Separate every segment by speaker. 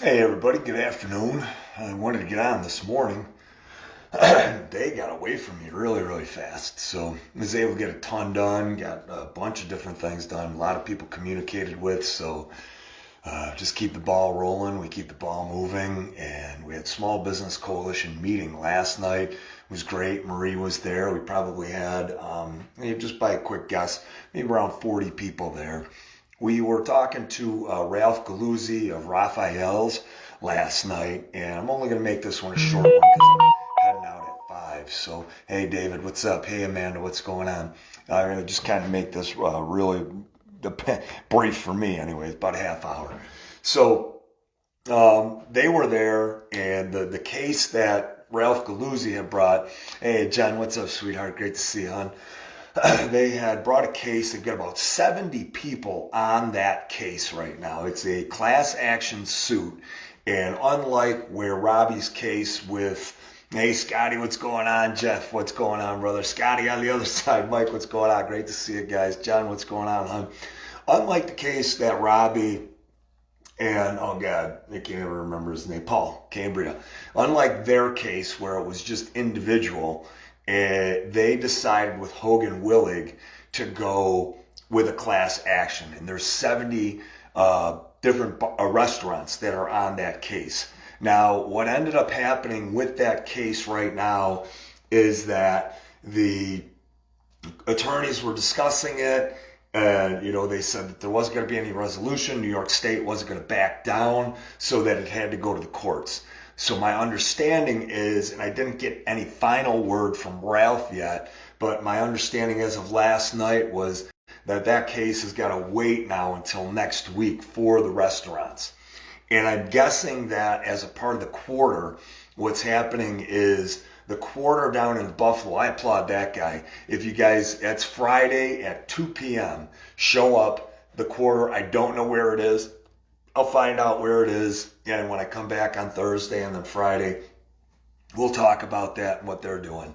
Speaker 1: Hey everybody, good afternoon. I wanted to get on this morning. Day got away from me really fast, so I was able to get a ton done, got a bunch of different things done, a lot of people communicated with, so just keep the ball rolling, we keep the ball moving, and we had Small Business Coalition meeting last night. It was great. Marie was there. We probably had, just by a quick guess, maybe around 40 people there. We were talking to Ralph Galuzzi of Raphael's last night, and I'm only going to make this one a short one because I'm heading out at 5. So, hey, David, what's up? Hey, Amanda, what's going on? I'm going to just kind of make this really brief for me, anyway. It's about a half hour. So, they were there, and the case that Ralph Galuzzi had brought. Hey, Jen, what's up, sweetheart? Great to see you, hon. They had brought a case. They've got about 70 people on that case right now. It's a class action suit. And unlike where Robbie's case with, hey, Scotty, what's going on? Jeff, what's going on, brother? Scotty on the other side. Mike, what's going on? Great to see you guys. John, what's going on, hon? Unlike the case that Robbie and, oh God, I can't even remember his name, Paul Cambria. Unlike their case where it was just individual, they decided with Hogan Willig to go with a class action. And there's 70 different restaurants that are on that case. Now, what ended up happening with that case right now is that the attorneys were discussing it. And, they said that there wasn't going to be any resolution. New York State wasn't going to back down, so that it had to go to the courts. So my understanding is, and I didn't get any final word from Ralph yet, but my understanding as of last night was that case has got to wait now until next week for the restaurants. And I'm guessing that as a part of the quarter, what's happening is the quarter down in Buffalo. I applaud that guy. If you guys, that's Friday at 2 p.m. Show up. The quarter, I don't know where it is. I'll find out where it is. And when I come back on Thursday and then Friday, we'll talk about that and what they're doing.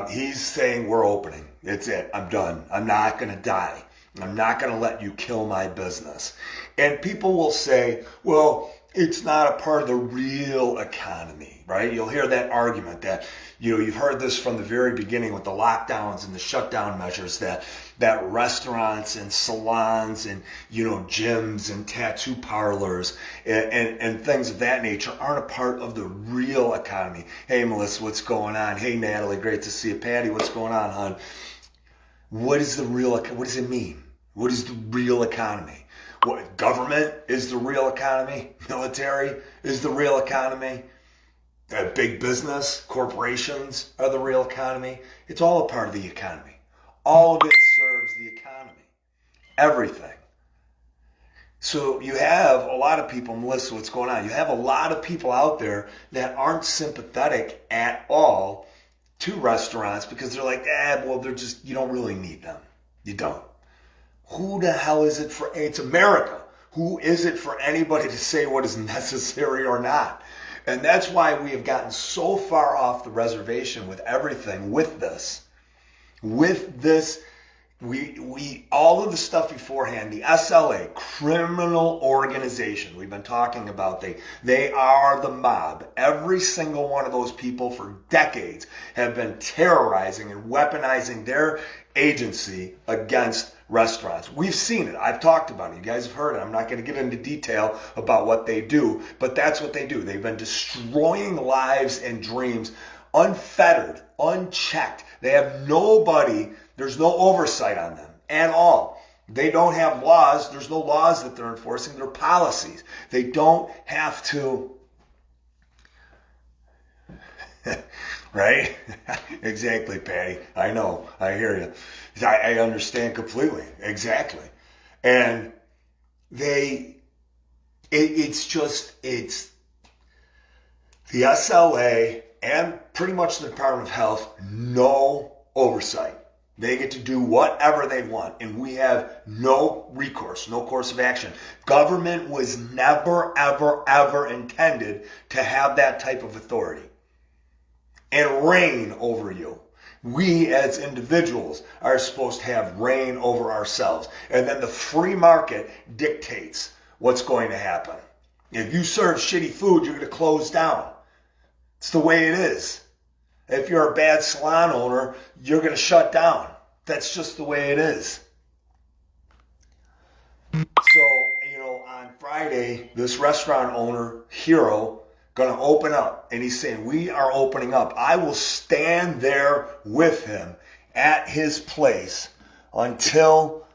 Speaker 1: He's saying we're opening. It's it. I'm done. I'm not going to die. I'm not going to let you kill my business. And people will say, well, it's not a part of the real economy, right? You'll hear that argument that, you've heard this from the very beginning with the lockdowns and the shutdown measures that restaurants and salons and, gyms and tattoo parlors and things of that nature aren't a part of the real economy. Hey, Melissa, what's going on? Hey, Natalie, great to see you. Patty, what's going on, hon? What does it mean? What is the real economy? What, government is the real economy? Military is the real economy? Big business, corporations are the real economy? It's all a part of the economy. All of it serves the economy. Everything. So you have a lot of people, Melissa, what's going on? You have a lot of people out there that aren't sympathetic at all to restaurants because they're like, they're just, you don't really need them. You don't. Who the hell is it for? It's America. Who is it for anybody to say what is necessary or not? And that's why we have gotten so far off the reservation with everything with this. We all of the stuff beforehand, the SLA, criminal organization, we've been talking about, they are the mob. Every single one of those people for decades have been terrorizing and weaponizing their agency against restaurants. We've seen it. I've talked about it. You guys have heard it. I'm not going to get into detail about what they do, but that's what they do. They've been destroying lives and dreams unfettered, unchecked. They have nobody, there's no oversight on them at all. They don't have laws. There's no laws that they're enforcing. They're policies. They don't have to, right? Exactly, Patty. I know. I hear you. I understand completely. Exactly. And it's the SLA and pretty much the Department of Health, no oversight. They get to do whatever they want, and we have no recourse, no course of action. Government was never, ever, ever intended to have that type of authority and reign over you. We as individuals are supposed to have reign over ourselves. And then the free market dictates what's going to happen. If you serve shitty food, you're going to close down. It's the way it is. If you're a bad salon owner, you're going to shut down. That's just the way it is. So, on Friday, this restaurant owner, Hero, going to open up. And he's saying, we are opening up. I will stand there with him at his place until,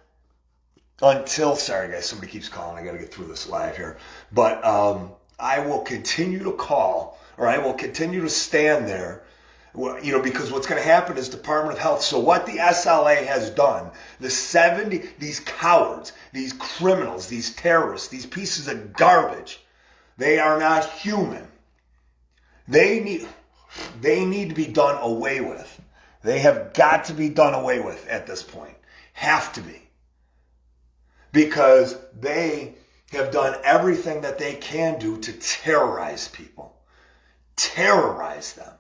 Speaker 1: sorry guys, somebody keeps calling. I got to get through this live here. But I will continue to call, or I will continue to stand there. Because what's going to happen is Department of Health. So what the SLA has done, these cowards, these criminals, these terrorists, these pieces of garbage, they are not human. They need to be done away with. They have got to be done away with at this point. Have to be. Because they have done everything that they can do to terrorize people. Terrorize them.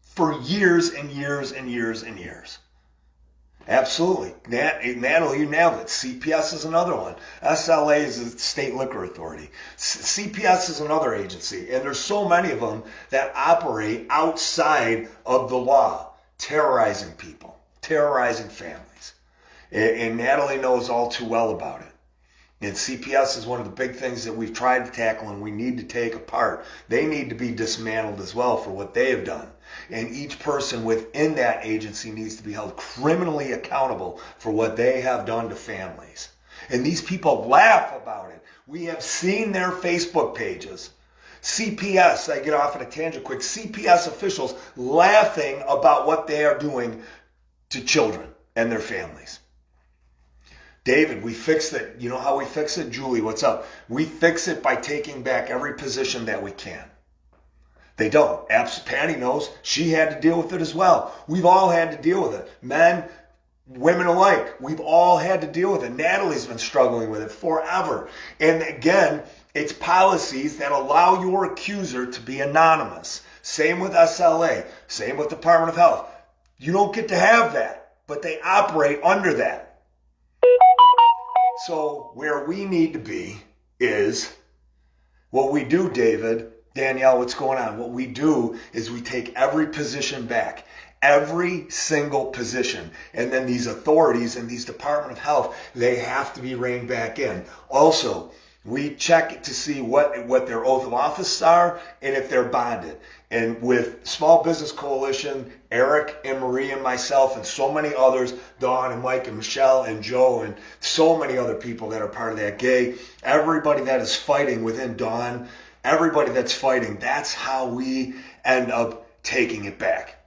Speaker 1: For years and years and years and years. Absolutely. Natalie, you nailed it. CPS is another one. SLA is the State Liquor Authority. CPS is another agency. And there's so many of them that operate outside of the law, terrorizing people, terrorizing families. And Natalie knows all too well about it. And CPS is one of the big things that we've tried to tackle and we need to take apart. They need to be dismantled as well for what they have done. And each person within that agency needs to be held criminally accountable for what they have done to families. And these people laugh about it. We have seen their Facebook pages. CPS, I get off on a tangent quick, CPS officials laughing about what they are doing to children and their families. David, we fixed it. You know how we fix it? Julie, what's up? We fix it by taking back every position that we can. They don't. Patty knows. She had to deal with it as well. We've all had to deal with it. Men, women alike. We've all had to deal with it. Natalie's been struggling with it forever. And again, it's policies that allow your accuser to be anonymous. Same with SLA. Same with Department of Health. You don't get to have that, but they operate under that. So where we need to be is what we do, David, Danielle, what's going on? What we do is we take every position back, every single position. And then these authorities and these Department of Health, they have to be reined back in. Also, we check to see what their oath of office are and if they're bonded. And with Small Business Coalition, Eric and Marie and myself and so many others, Dawn and Mike and Michelle and Joe and so many other people that are part of that gay, everybody that is fighting within Dawn, everybody that's fighting, that's how we end up taking it back.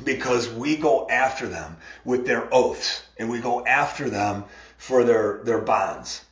Speaker 1: Because we go after them with their oaths and we go after them for their bonds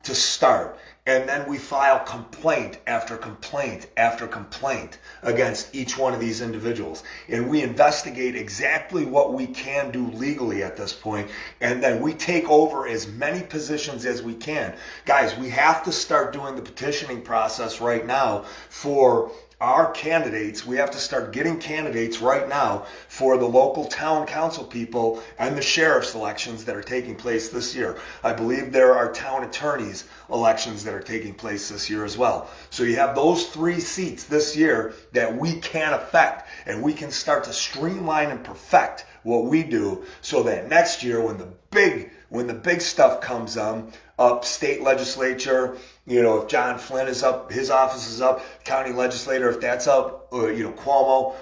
Speaker 1: to start. And then we file complaint after complaint after complaint against each one of these individuals. And we investigate exactly what we can do legally at this point. And then we take over as many positions as we can. Guys, we have to start doing the petitioning process right now for our candidates. We have to start getting candidates right now for the local town council people and the sheriff's elections that are taking place this year. I believe there are town attorneys elections that are taking place this year as well. So you have those 3 seats this year that we can affect, and we can start to streamline and perfect what we do so that next year when the big stuff comes up, state legislature, if John Flynn is up, his office is up, county legislator, if that's up, Cuomo,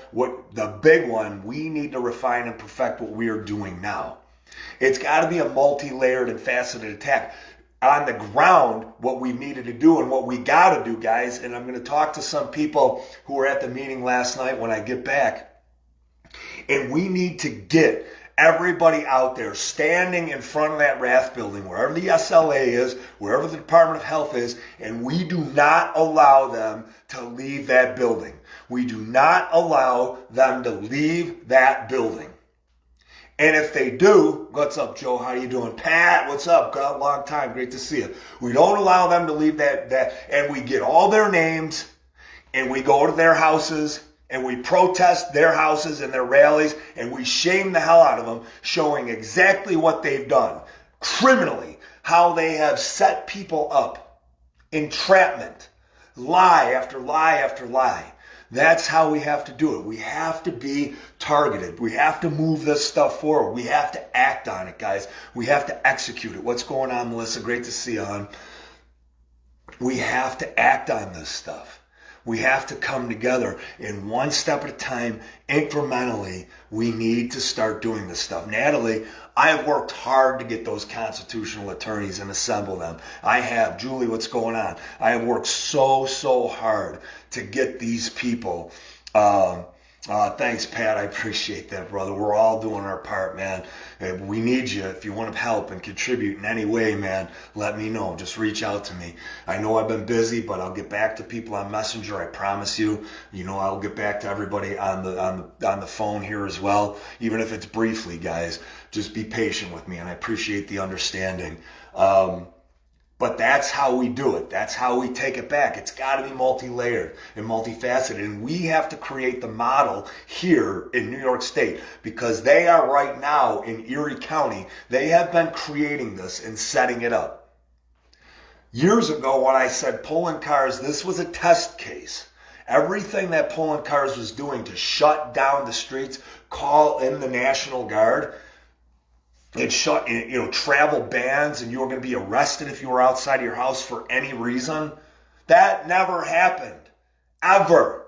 Speaker 1: the big one, we need to refine and perfect what we are doing now. It's got to be a multi-layered and faceted attack. On the ground, what we needed to do and what we got to do, guys, and I'm going to talk to some people who were at the meeting last night when I get back, and we need to get everybody out there standing in front of that Rath building, wherever the SLA is, wherever the Department of Health is, and we do not allow them to leave that building. We do not allow them to leave that building. And if they do, what's up, Joe? How you doing? Pat, what's up? Got a long time. Great to see you. We don't allow them to leave that, and we get all their names, and we go to their houses, and we protest their houses and their rallies, and we shame the hell out of them, showing exactly what they've done criminally, how they have set people up entrapment, lie after lie after lie. That's how we have to do it. We have to be targeted. We have to move this stuff forward. We have to act on it, guys. We have to execute it. What's going on, Melissa? Great to see you, hon. We have to act on this stuff. We have to come together, and one step at a time, incrementally, we need to start doing this stuff. Natalie, I have worked hard to get those constitutional attorneys and assemble them. I have. Julie, what's going on? I have worked so hard to get these people. Thanks, Pat. I appreciate that, brother. We're all doing our part, man. And we need you. If you want to help and contribute in any way, man, let me know. Just reach out to me. I know I've been busy, but I'll get back to people on Messenger. I promise you. You know, I'll get back to everybody on the phone here as well, even if it's briefly, guys. Just be patient with me, and I appreciate the understanding. But that's how we do it. That's how we take it back. It's got to be multi-layered and multifaceted. And we have to create the model here in New York State, because they are right now in Erie County. They have been creating this and setting it up. Years ago, when I said pulling cars, this was a test case. Everything that pulling cars was doing to shut down the streets, call in the National Guard, and shut, travel bans, and you were going to be arrested if you were outside of your house for any reason. That never happened. Ever.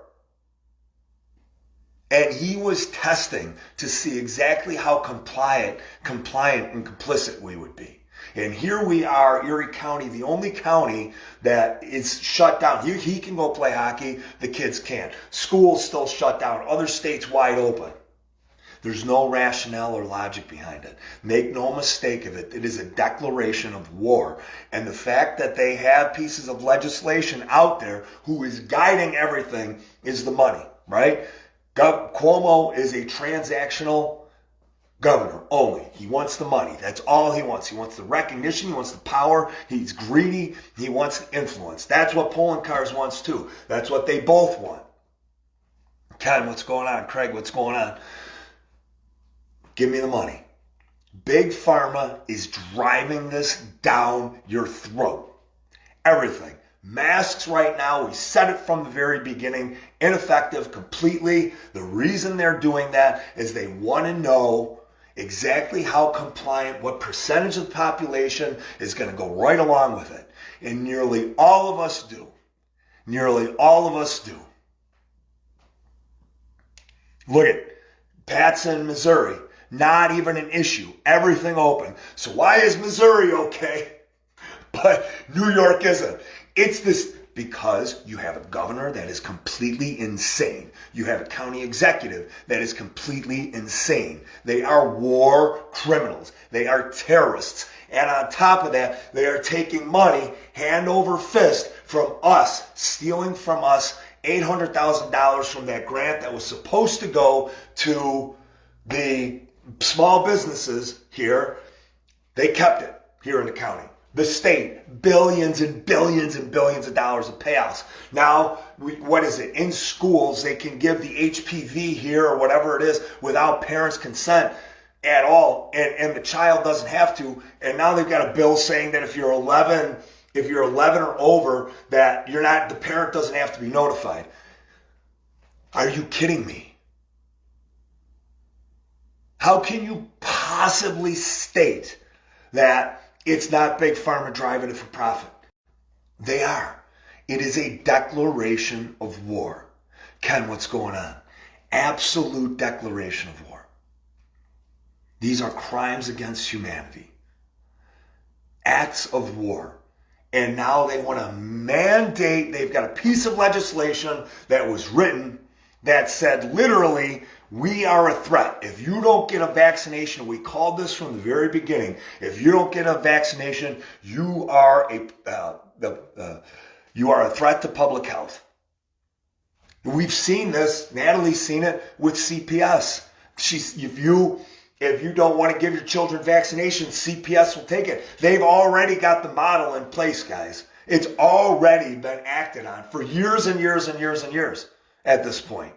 Speaker 1: And he was testing to see exactly how compliant and complicit we would be. And here we are, Erie County, the only county that is shut down. He can go play hockey, the kids can't. School's still shut down, other states wide open. There's no rationale or logic behind it. Make no mistake of it. It is a declaration of war. And the fact that they have pieces of legislation out there who is guiding everything is the money, right? Cuomo is a transactional governor only. He wants the money. That's all he wants. He wants the recognition. He wants the power. He's greedy. He wants the influence. That's what pulling cars wants too. That's what they both want. Ken, what's going on? Craig, what's going on? Give me the money. Big Pharma is driving this down your throat. Everything. Masks right now, we said it from the very beginning, ineffective completely. The reason they're doing that is they want to know exactly how compliant, what percentage of the population is going to go right along with it. And nearly all of us do. Nearly all of us do. Look at Pat's in Missouri. Not even an issue. Everything open. So why is Missouri okay, but New York isn't? It's this because you have a governor that is completely insane. You have a county executive that is completely insane. They are war criminals. They are terrorists. And on top of that, they are taking money hand over fist from us, stealing from us $800,000 from that grant that was supposed to go to the small businesses here. They kept it here in the county. The state, billions and billions and billions of dollars of payouts. Now, what is it? In schools, they can give the HPV here or whatever it is without parents' consent at all, and the child doesn't have to. And now they've got a bill saying that if you're 11 or over, that the parent doesn't have to be notified. Are you kidding me? How can you possibly state that it's not Big Pharma driving it for profit? They are. It is a declaration of war. Ken, what's going on? Absolute declaration of war. These are crimes against humanity. Acts of war. And now they want to mandate, they've got a piece of legislation that was written that said literally, we are a threat. If you don't get a vaccination, we called this from the very beginning. If you don't get a vaccination, you are a threat to public health. We've seen this. Natalie's seen it with CPS. If you don't want to give your children vaccinations, CPS will take it. They've already got the model in place, guys. It's already been acted on for years and years and years and years at this point.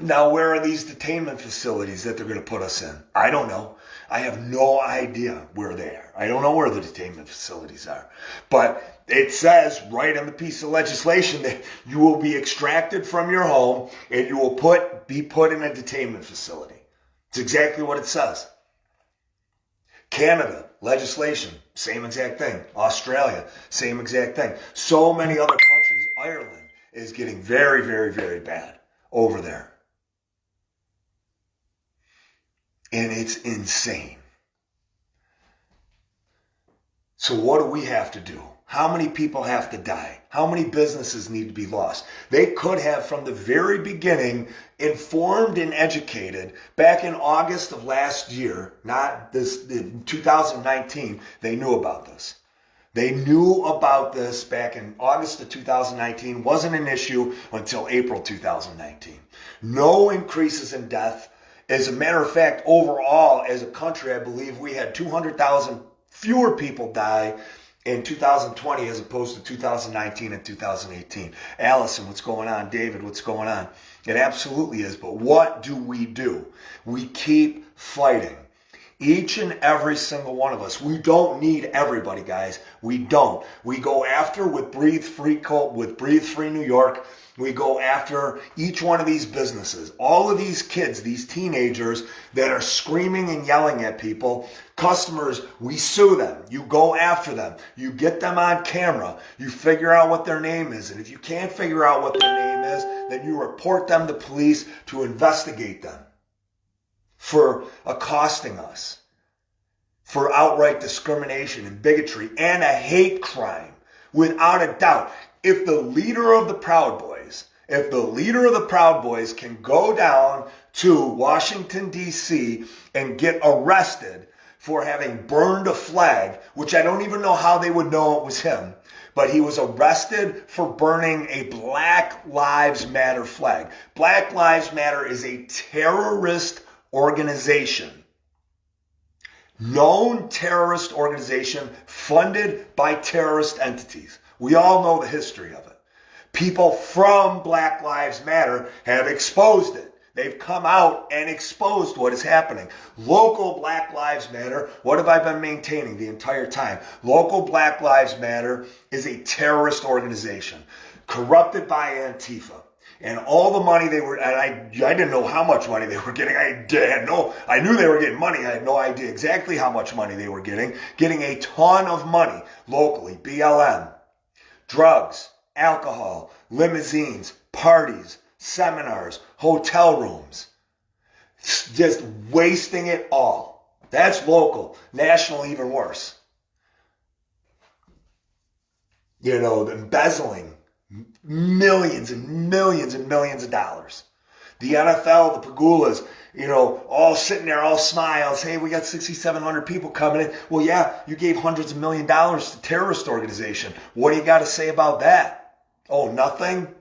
Speaker 1: Now, where are these detainment facilities that they're going to put us in? I don't know. I have no idea where they are. I don't know where the detainment facilities are. But it says right on the piece of legislation that you will be extracted from your home and you will be put in a detainment facility. It's exactly what it says. Canada, legislation, same exact thing. Australia, same exact thing. So many other countries. Ireland is getting very, very, very bad over there. And it's insane. So what do we have to do? How many people have to die? How many businesses need to be lost? They could have, from the very beginning, informed and educated back in August of last year, not this, in 2019, they knew about this. They knew about this back in August of 2019, wasn't an issue until April 2019. No increases in death. As a matter of fact, overall, as a country, I believe we had 200,000 fewer people die in 2020 as opposed to 2019 and 2018. Allison, what's going on? David, what's going on? It absolutely is. But what do? We keep fighting. Each and every single one of us. We don't need everybody, guys. We don't. We go after with Breathe Free New York. We go after each one of these businesses. All of these kids, these teenagers that are screaming and yelling at people, customers, we sue them. You go after them. You get them on camera. You figure out what their name is. And if you can't figure out what their name is, then you report them to police to investigate them for accosting us, for outright discrimination and bigotry and a hate crime, without a doubt. If the leader of the Proud Boys can go down to Washington, D.C. and get arrested for having burned a flag, which I don't even know how they would know it was him, but he was arrested for burning a Black Lives Matter flag. Black Lives Matter is a terrorist organization. Known terrorist organization funded by terrorist entities. We all know the history of it. People from Black Lives Matter have exposed it. They've come out and exposed what is happening. Local Black Lives Matter, what have I been maintaining the entire time? Local Black Lives Matter is a terrorist organization corrupted by Antifa. And all the money they were, and I didn't know how much money they were getting. I knew they were getting money. I had no idea exactly how much money they were getting a ton of money locally. BLM, drugs, alcohol, limousines, parties, seminars, hotel rooms, just wasting it all. That's local. National, even worse. You know, embezzling millions and millions and millions of dollars. The NFL, the Pagulas, you know, all sitting there, all smiles. Hey, we got 6,700 people coming in. Well, yeah, you gave hundreds of $millions to terrorist organization. What do you got to say about that? Oh, nothing?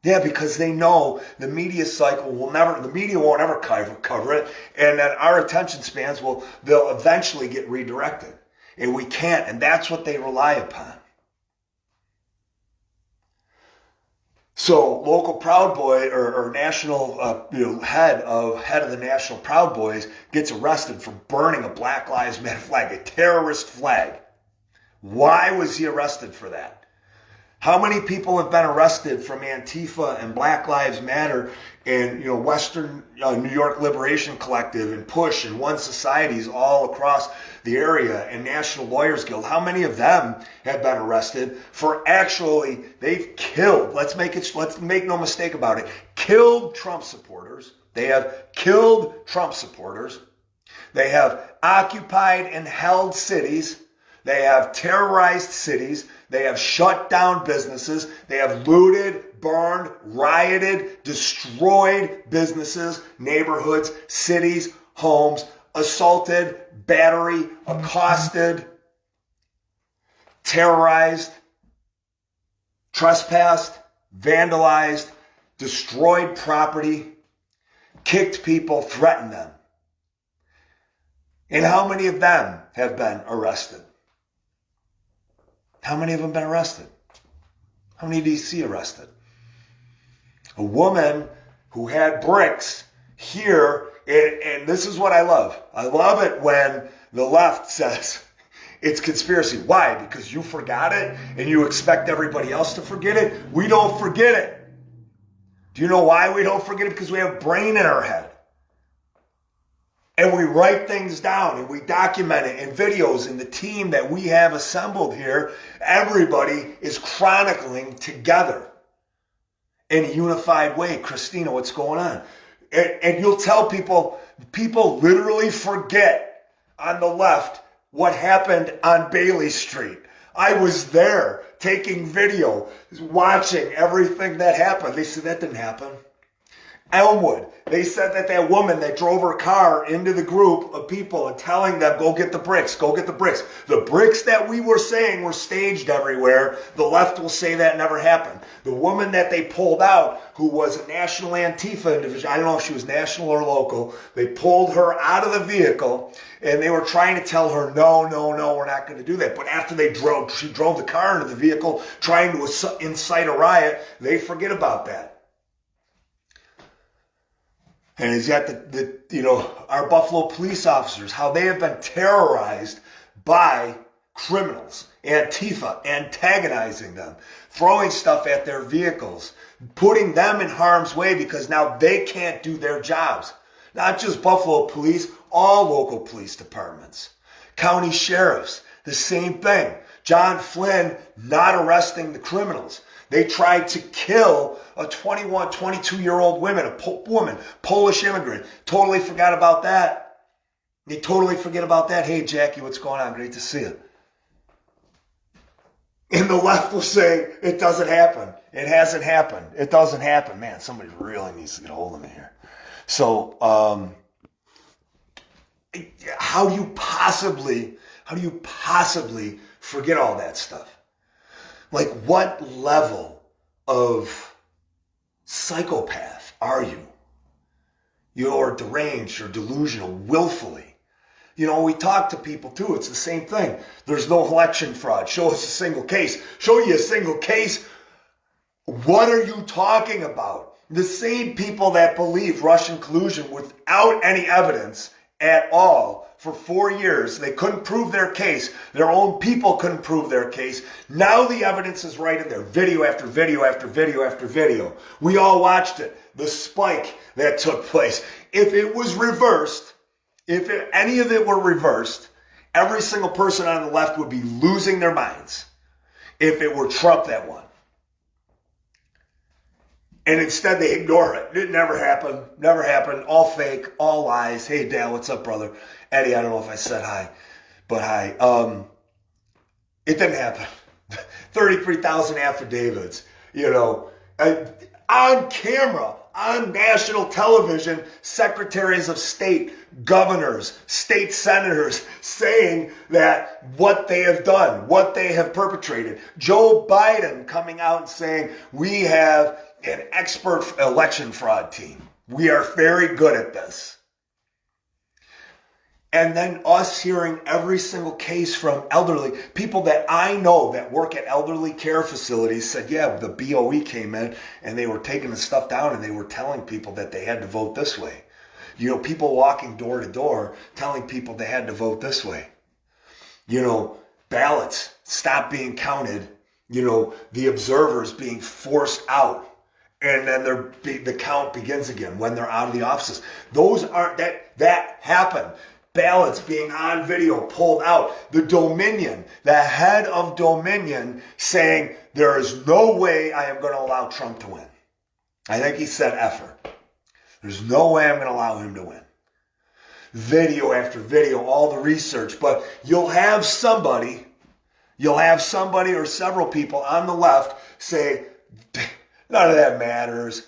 Speaker 1: Yeah, because they know the media cycle the media won't ever cover it, and that our attention spans they'll eventually get redirected. And we can't, and that's what they rely upon. So local Proud Boy or national head of the National Proud Boys gets arrested for burning a Black Lives Matter flag, a terrorist flag. Why was he arrested for that? How many people have been arrested from Antifa and Black Lives Matter and Western New York Liberation Collective and Push and One Societies all across the area and National Lawyers Guild? How many of them have been arrested for they've killed, let's make no mistake about it, killed Trump supporters. They have killed Trump supporters. They have occupied and held cities. They have terrorized cities. They have shut down businesses. They have looted, burned, rioted, destroyed businesses, neighborhoods, cities, homes, assaulted, battery, accosted, terrorized, trespassed, vandalized, destroyed property, kicked people, threatened them. And how many of them have been arrested? How many of them have been arrested? How many do you see arrested? A woman who had bricks here and this is what I love. I love it when the left says it's conspiracy. Why? Because you forgot it and you expect everybody else to forget it. We don't forget it. Do you know why we don't forget it? Because we have a brain in our head. And we write things down and we document it in videos. And the team that we have assembled here, everybody is chronicling together in a unified way. Christina, what's going on? And you'll tell people literally forget on the left what happened on Bailey Street. I was there taking video, watching everything that happened. They said that didn't happen. Elmwood, they said that woman that drove her car into the group of people and telling them, go get the bricks, go get the bricks. The bricks that we were saying were staged everywhere. The left will say that never happened. The woman that they pulled out, who was a national Antifa individual, I don't know if she was national or local, they pulled her out of the vehicle and they were trying to tell her, no, we're not going to do that. But after she drove the car into the vehicle trying to incite a riot, they forget about that. And he's got our Buffalo police officers, how they have been terrorized by criminals, Antifa, antagonizing them, throwing stuff at their vehicles, putting them in harm's way because now they can't do their jobs. Not just Buffalo police, all local police departments, county sheriffs, the same thing. John Flynn not arresting the criminals. They tried to kill a 21, 22-year-old woman, Polish immigrant. Totally forgot about that. They totally forget about that. Hey, Jackie, what's going on? Great to see you. And the left will say, it doesn't happen. It hasn't happened. It doesn't happen. Man, somebody really needs to get a hold of me here. So, how do you possibly forget all that stuff? Like, what level of psychopath are you? You're deranged or delusional, willfully. We talk to people too. It's the same thing. There's no election fraud. Show us a single case. Show you a single case. What are you talking about? The same people that believed Russian collusion without any evidence at all for 4 years. They couldn't prove their case. Their own people couldn't prove their case. Now the evidence is right in there. Video after video after video after video. We all watched it. The spike that took place. If it was reversed, any of it were reversed, every single person on the left would be losing their minds if it were Trump that won. And instead they ignore it. It never happened. Never happened. All fake. All lies. Hey, Dale, what's up, brother? Eddie, I don't know if I said hi, but hi. It didn't happen. 33,000 affidavits, on camera, on national television, secretaries of state, governors, state senators saying that what they have done, what they have perpetrated. Joe Biden coming out and saying, we have an expert election fraud team. We are very good at this. And then us hearing every single case from elderly people that I know that work at elderly care facilities said, yeah, the BOE came in and they were taking the stuff down and they were telling people that they had to vote this way. People walking door to door telling people they had to vote this way. Ballots stop being counted, the observers being forced out. And then the count begins again when they're out of the offices. Those aren't, that happened. Ballots being on video, pulled out. The Dominion, the head of Dominion saying, there is no way I am going to allow Trump to win. I think he said effer. There's no way I'm going to allow him to win. Video after video, all the research. But you'll have somebody or several people on the left say, none of that matters.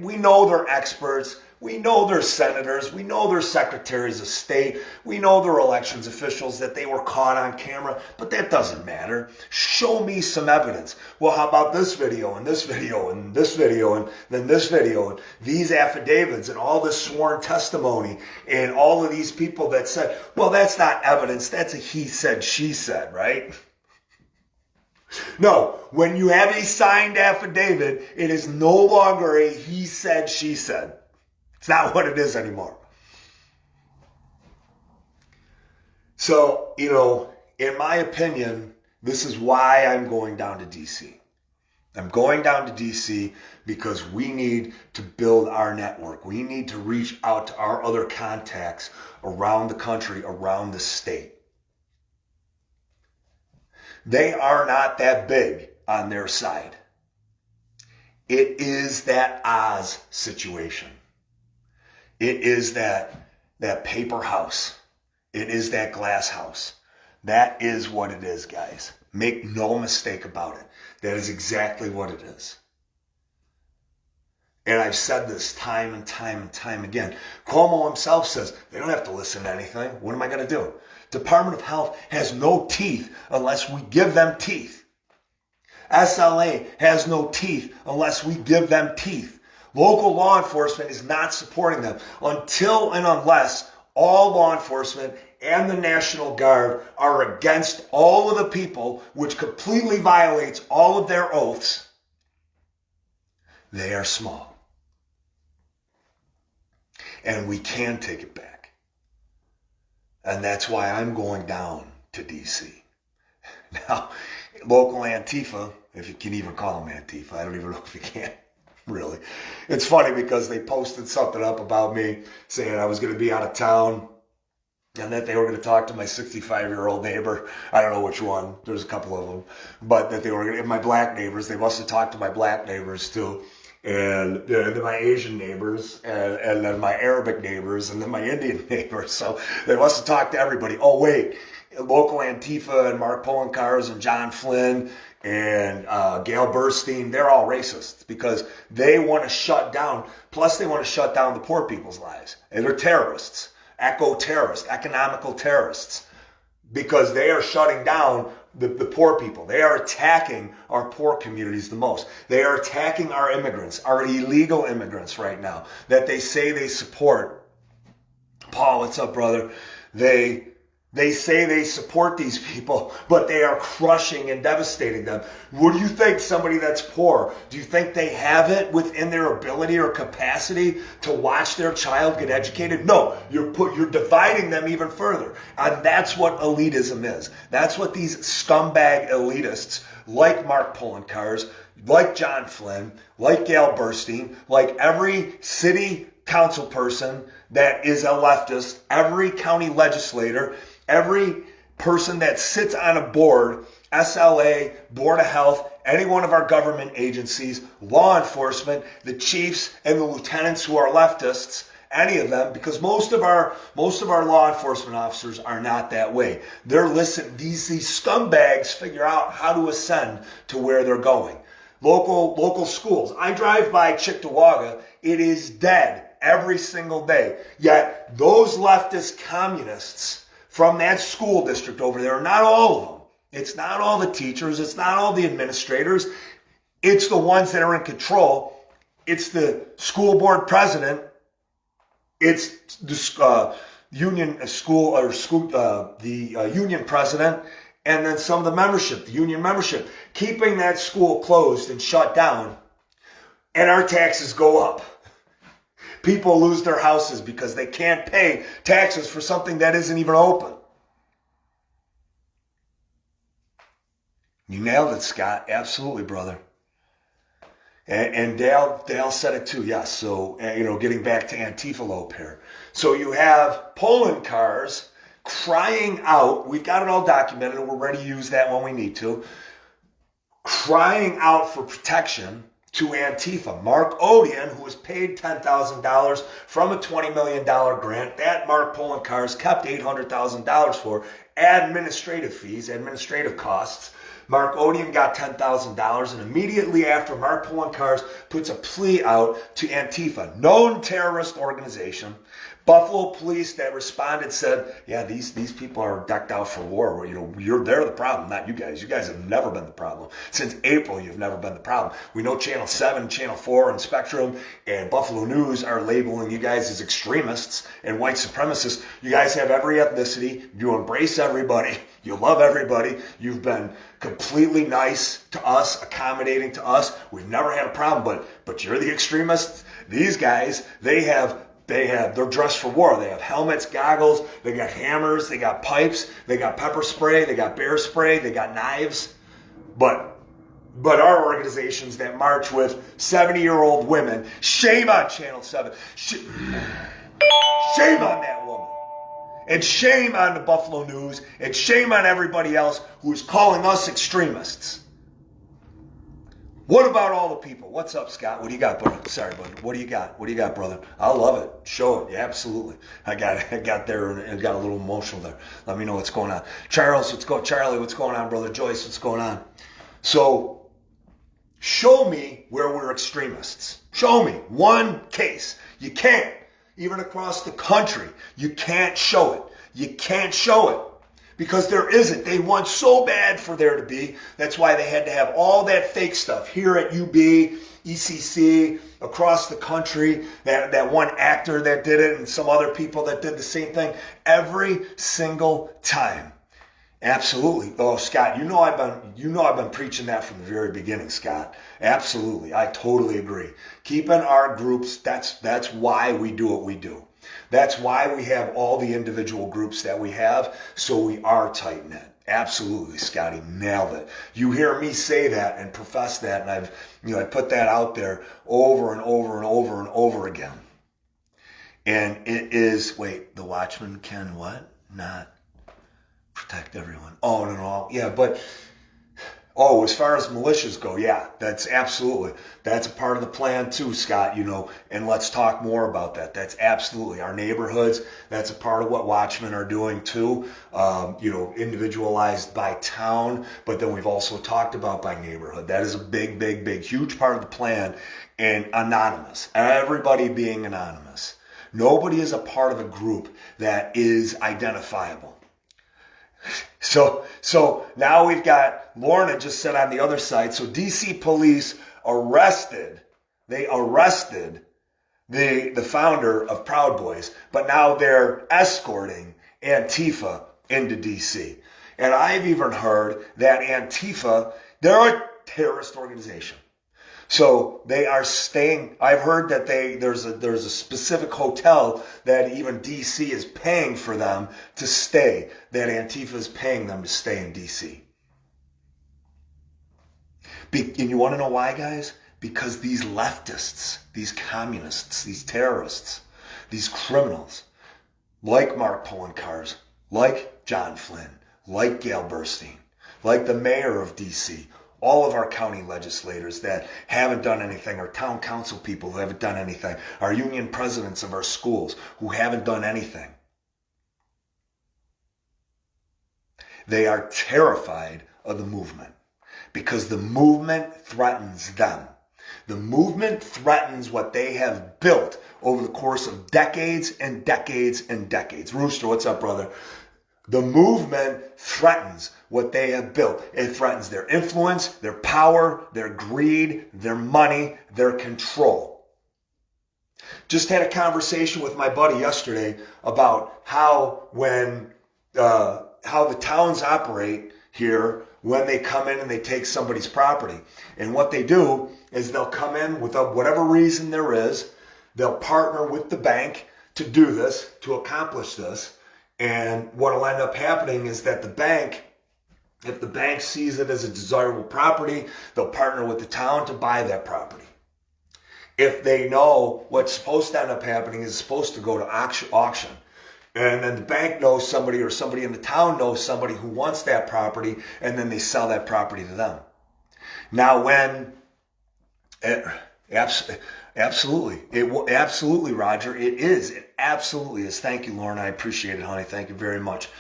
Speaker 1: We know they're experts. We know they're senators. We know they're secretaries of state. We know they're elections officials, that they were caught on camera. But that doesn't matter. Show me some evidence. Well, how about this video and this video and this video and then this video and these affidavits and all this sworn testimony and all of these people that said, well, that's not evidence. That's a he said, she said, right? No, when you have a signed affidavit, it is no longer a he said, she said. It's not what it is anymore. So, in my opinion, this is why I'm going down to DC. I'm going down to DC because we need to build our network. We need to reach out to our other contacts around the country, around the state. They are not that big on their side. It is that Oz situation. It is that paper house. It is that glass house. That is what it is, guys. Make no mistake about it. That is exactly what it is. And I've said this time and time and time again. Cuomo himself says, they don't have to listen to anything. What am I going to do? Department of Health has no teeth unless we give them teeth. SLA has no teeth unless we give them teeth. Local law enforcement is not supporting them until and unless all law enforcement and the National Guard are against all of the people, which completely violates all of their oaths. They are small. And we can take it back. And that's why I'm going down to DC. Now, local Antifa, if you can even call them Antifa, I don't even know if you can, really. It's funny because they posted something up about me saying I was going to be out of town and that they were going to talk to my 65-year-old neighbor. I don't know which one. There's a couple of them. But that they were going to, my black neighbors, they must have talked to my black neighbors too. And then my Asian neighbors, and then my Arabic neighbors, and then my Indian neighbors. So they must have talked to everybody. Oh, wait, local Antifa and Mark Poloncarz and John Flynn and Gail Burstein, they're all racists because they want to shut down, plus they want to shut down the poor people's lives. And they're terrorists, eco-terrorists, economical terrorists, because they are shutting down the poor people. They are attacking our poor communities the most. They are attacking our immigrants, our illegal immigrants right now, that they say they support. Paul, what's up, brother? They say they support these people, but they are crushing and devastating them. What do you think, somebody that's poor? Do you think they have it within their ability or capacity to watch their child get educated? No, you're dividing them even further. And that's what elitism is. That's what these scumbag elitists like Mark Poloncarz, like John Flynn, like Gail Burstein, like every city council person that is a leftist, every county legislator, every person that sits on a board, SLA, Board of Health, any one of our government agencies, law enforcement, the chiefs and the lieutenants who are leftists, any of them, because most of our law enforcement officers are not that way. These scumbags figure out how to ascend to where they're going. Local schools. I drive by Cheektowaga, it is dead every single day. Yet those leftist communists from that school district over there, not all of them. It's not all the teachers. It's not all the administrators. It's the ones that are in control. It's the school board president. It's the union president, and then some of the membership, the union membership, keeping that school closed and shut down, and our taxes go up. People lose their houses because they can't pay taxes for something that isn't even open. You nailed it, Scott. Absolutely, brother. And Dale said it too. Yes. So, getting back to Antifa Lope here. So you have Poloncarz crying out. We've got it all documented, and we're ready to use that when we need to. Crying out for protection to Antifa. Mark Odian, who was paid $10,000 from a $20 million grant that Mark Poloncarz kept $800,000 for, administrative fees, administrative costs. Mark Odian got $10,000, and immediately after, Mark Poloncarz puts a plea out to Antifa, known terrorist organization. Buffalo police that responded said, yeah, these people are decked out for war. They're the problem, not you guys. You guys have never been the problem. Since April, you've never been the problem. We know Channel 7, Channel 4, and Spectrum, and Buffalo News are labeling you guys as extremists and white supremacists. You guys have every ethnicity. You embrace everybody. You love everybody. You've been completely nice to us, accommodating to us. We've never had a problem, but you're the extremists. These guys, they have They're dressed for war. They have helmets, goggles, they got hammers, they got pipes, they got pepper spray, they got bear spray, they got knives. But our organizations that march with 70-year-old women, shame on Channel 7. Shame on that woman. And shame on the Buffalo News, and shame on everybody else who is calling us extremists. What about all the people? What's up, Scott? What do you got, brother? Sorry, brother. What do you got? What do you got, brother? I love it. Show it. Yeah, absolutely. I got there and got a little emotional there. Let me know what's going on. Charlie, what's going on, brother? Joyce, what's going on? So, show me where we're extremists. Show me one case. You can't. Even across the country, you can't show it. You can't show it. Because there isn't. They want so bad for there to be. That's why they had to have all that fake stuff here at UB, ECC, across the country. That one actor that did it and some other people that did the same thing every single time. Absolutely. Oh, Scott, you know I've been preaching that from the very beginning, Scott. Absolutely. I totally agree. Keeping our groups, that's why we do what we do. That's why we have all the individual groups that we have, so we are tight-knit. Absolutely, Scotty, nailed it. You hear me say that and profess that, and I put that out there over and over and over and over again. And it is, the watchman can what? Not protect everyone. Oh, no. Yeah, but... as far as militias go, yeah, that's a part of the plan too, Scott, and let's talk more about that. That's absolutely our neighborhoods. That's a part of what Watchmen are doing too, individualized by town, but then we've also talked about by neighborhood. That is a big, big, big, huge part of the plan, and anonymous. Everybody being anonymous. Nobody is a part of a group that is identifiable. So now we've got, Lorna just said on the other side, so DC police arrested the founder of Proud Boys, but now they're escorting Antifa into DC. And I've even heard that Antifa, they're a terrorist organization. So they are staying. I've heard that there's a specific hotel that even DC is paying for them to stay. That Antifa is paying them to stay in DC. And you want to know why, guys? Because these leftists, these communists, these terrorists, these criminals, like Mark Poloncarz, like John Flynn, like Gail Burstein, like the mayor of DC, all of our county legislators that haven't done anything, our town council people who haven't done anything, our union presidents of our schools who haven't done anything. They are terrified of the movement because the movement threatens them. The movement threatens what they have built over the course of decades and decades and decades. Rooster, what's up, brother? The movement threatens what they have built. It threatens their influence, their power, their greed, their money, their control. Just had a conversation with my buddy yesterday about how the towns operate here when they come in and they take somebody's property. And what they do is they'll come in without whatever reason there is. They'll partner with the bank to do this, to accomplish this. And what will end up happening is that the bank, if the bank sees it as a desirable property, they'll partner with the town to buy that property. If they know what's supposed to end up happening is supposed to go to auction, and then the bank knows somebody or somebody in the town knows somebody who wants that property, and then they sell that property to them. Now absolutely, Roger, it is. It absolutely is. Thank you, Lauren. I appreciate it, honey. Thank you very much.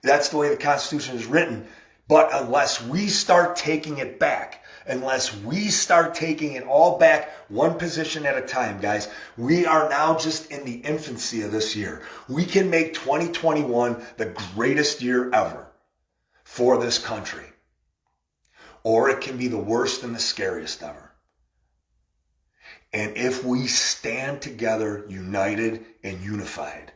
Speaker 1: That's the way the Constitution is written. But unless we start taking it back, unless we start taking it all back one position at a time, guys, we are now just in the infancy of this year. We can make 2021 the greatest year ever for this country. Or it can be the worst and the scariest ever. And if we stand together, united and unified,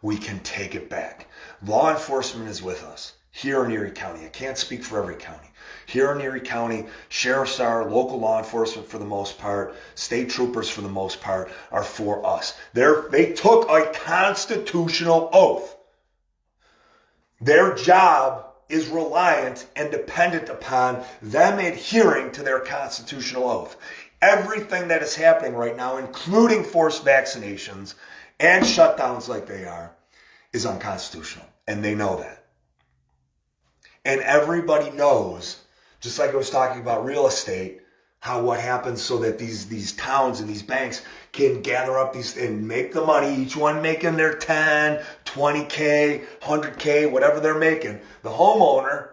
Speaker 1: we can take it back. Law enforcement is with us. here in Erie County. I can't speak for every county. Here in Erie County, sheriffs are, local law enforcement for the most part, state troopers for the most part are for us. They took a constitutional oath. Their job is reliant and dependent upon them adhering to their constitutional oath. Everything that is happening right now, including forced vaccinations and shutdowns like they are, is unconstitutional. And they know that. And everybody knows, just like I was talking about real estate, how what happens so that these towns and these banks can gather up these and make the money, each one making their 10, 20K, 100K, whatever they're making. The homeowner,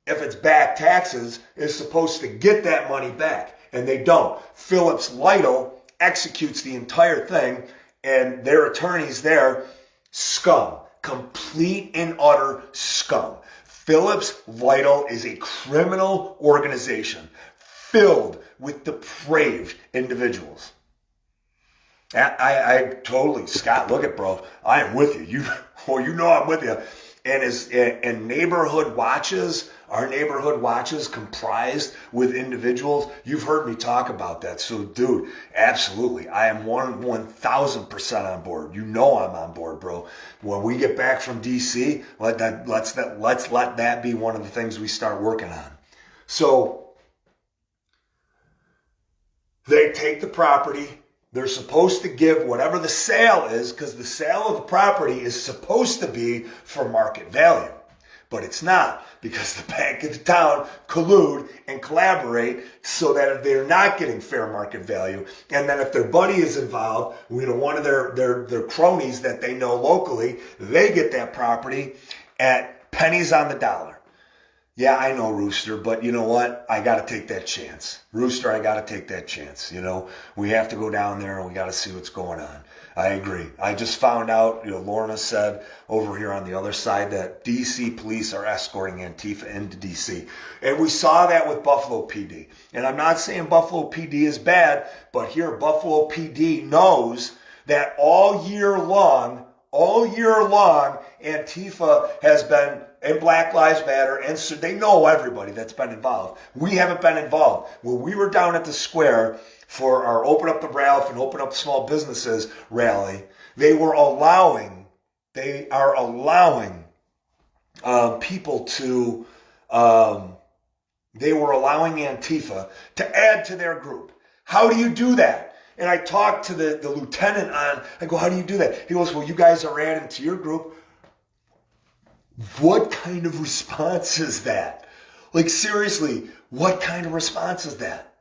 Speaker 1: if it's back taxes, is supposed to get that money back. And they don't. Phillips Lytle executes the entire thing, and their attorneys there, scum. Complete and utter scum. Phillips Lytle is a criminal organization filled with depraved individuals. I totally, Scott, look at bro, I am with you. You know I'm with you. And neighborhood watches, our neighborhood watches comprised with individuals. You've heard me talk about that. So dude, absolutely. I am 1,000% on board. You know I'm on board, bro. When we get back from DC, let's let that be one of the things we start working on. So they take the property. They're supposed to give whatever the sale is, because the sale of the property is supposed to be for market value. But it's not, because the bank and the town collude and collaborate so that they're not getting fair market value. And then if their buddy is involved, one of their cronies that they know locally, they get that property at pennies on the dollar. Yeah, I know, Rooster, but you know what? I got to take that chance. Rooster, I got to take that chance. We have to go down there and we got to see what's going on. I agree. I just found out, Lorna said over here on the other side that DC police are escorting Antifa into DC. And we saw that with Buffalo PD. And I'm not saying Buffalo PD is bad, but here Buffalo PD knows that all year long, Antifa has been, and Black Lives Matter, and so they know everybody that's been involved. We haven't been involved. When we were down at the square for our Open Up the Ralph and Open Up Small Businesses rally, they are allowing people to, they were allowing Antifa to add to their group. How do you do that? And I talked to the lieutenant I go, how do you do that? He goes, well, you guys are adding to your group. What kind of response is that? Like, seriously, what kind of response is that?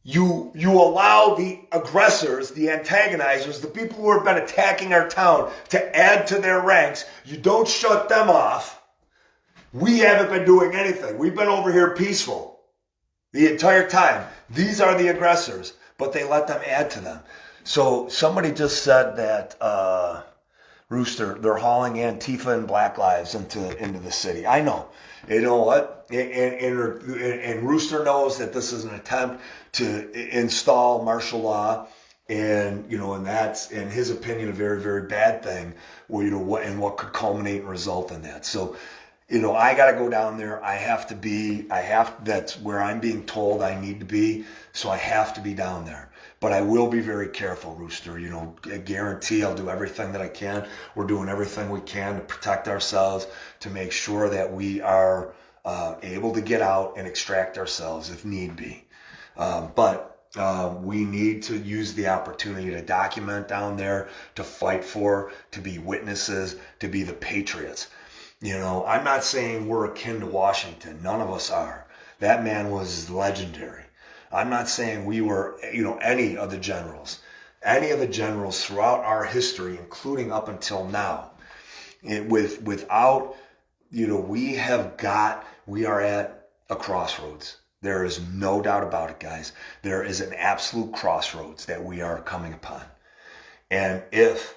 Speaker 1: You allow the aggressors, the antagonizers, the people who have been attacking our town to add to their ranks. You don't shut them off. We haven't been doing anything. We've been over here peaceful the entire time. These are the aggressors, but they let them add to them. So somebody just said that, Rooster, they're hauling Antifa and Black Lives into the city. I know. You know what? And Rooster knows that this is an attempt to install martial law, and that's, in his opinion, a very, very bad thing. And what could culminate and result in that. So, I got to go down there. That's where I'm being told I need to be. So I have to be down there. But I will be very careful, Rooster. I guarantee I'll do everything that I can. We're doing everything we can to protect ourselves, to make sure that we are able to get out and extract ourselves if need be. But we need to use the opportunity to document down there, to fight for, to be witnesses, to be the patriots. I'm not saying we're akin to Washington. None of us are. That man was legendary. I'm not saying we were, any of the generals throughout our history, including up until now. We are at a crossroads. There is no doubt about it, guys. There is an absolute crossroads that we are coming upon. And if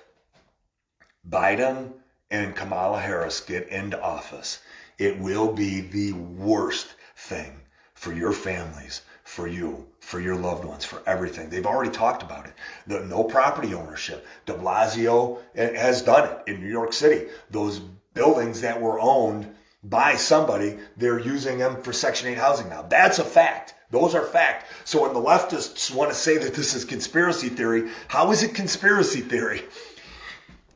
Speaker 1: Biden and Kamala Harris get into office, it will be the worst thing for your families, for you, for your loved ones, for everything. They've already talked about it. No property ownership. De Blasio has done it in New York City. Those buildings that were owned by somebody, they're using them for Section 8 housing now. That's a fact. Those are fact. So when the leftists want to say that this is conspiracy theory, how is it conspiracy theory?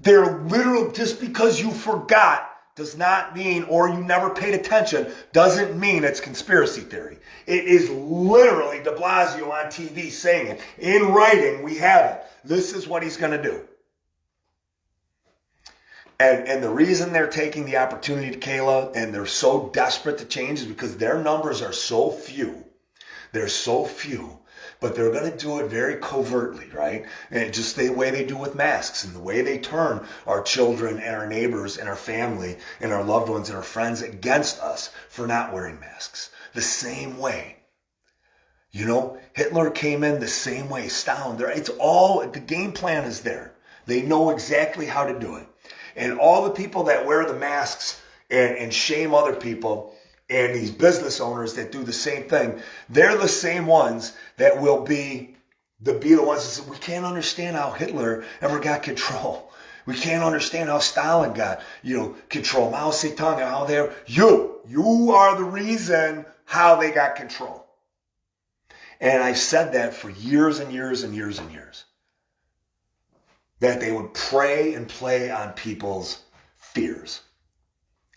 Speaker 1: They're literal, just because you forgot does not mean, or you never paid attention, doesn't mean it's conspiracy theory. It is literally de Blasio on TV saying it. In writing, we have it. This is what he's going to do. And the reason they're taking the opportunity, Kayla, and they're so desperate to change is because their numbers are so few. They're so few. But they're going to do it very covertly, right? And just the way they do with masks and the way they turn our children and our neighbors and our family and our loved ones and our friends against us for not wearing masks. The same way. You know, Hitler came in the same way. Stalin, it's all, the game plan is there. They know exactly how to do it. And all the people that wear the masks and shame other people, and these business owners that do the same thing, they're the same ones that will be the ones that say, we can't understand how Hitler ever got control. We can't understand how Stalin got, control. Mao Zedong and how you are the reason how they got control. And I said that for years and years and years and years. That they would prey and play on people's fears.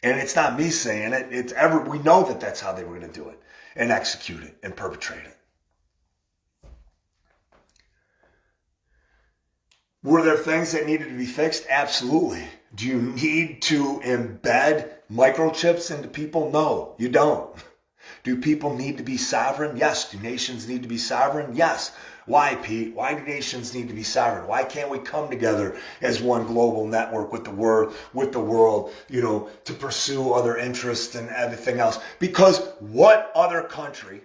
Speaker 1: And it's not me saying it. We know that that's how they were going to do it and execute it and perpetrate it. Were there things that needed to be fixed? Absolutely. Do you need to embed microchips into people? No, you don't. Do people need to be sovereign? Yes. Do nations need to be sovereign? Yes. Why, Pete? Why do nations need to be sovereign? Why can't we come together as one global network with the world, to pursue other interests and everything else? Because what other country,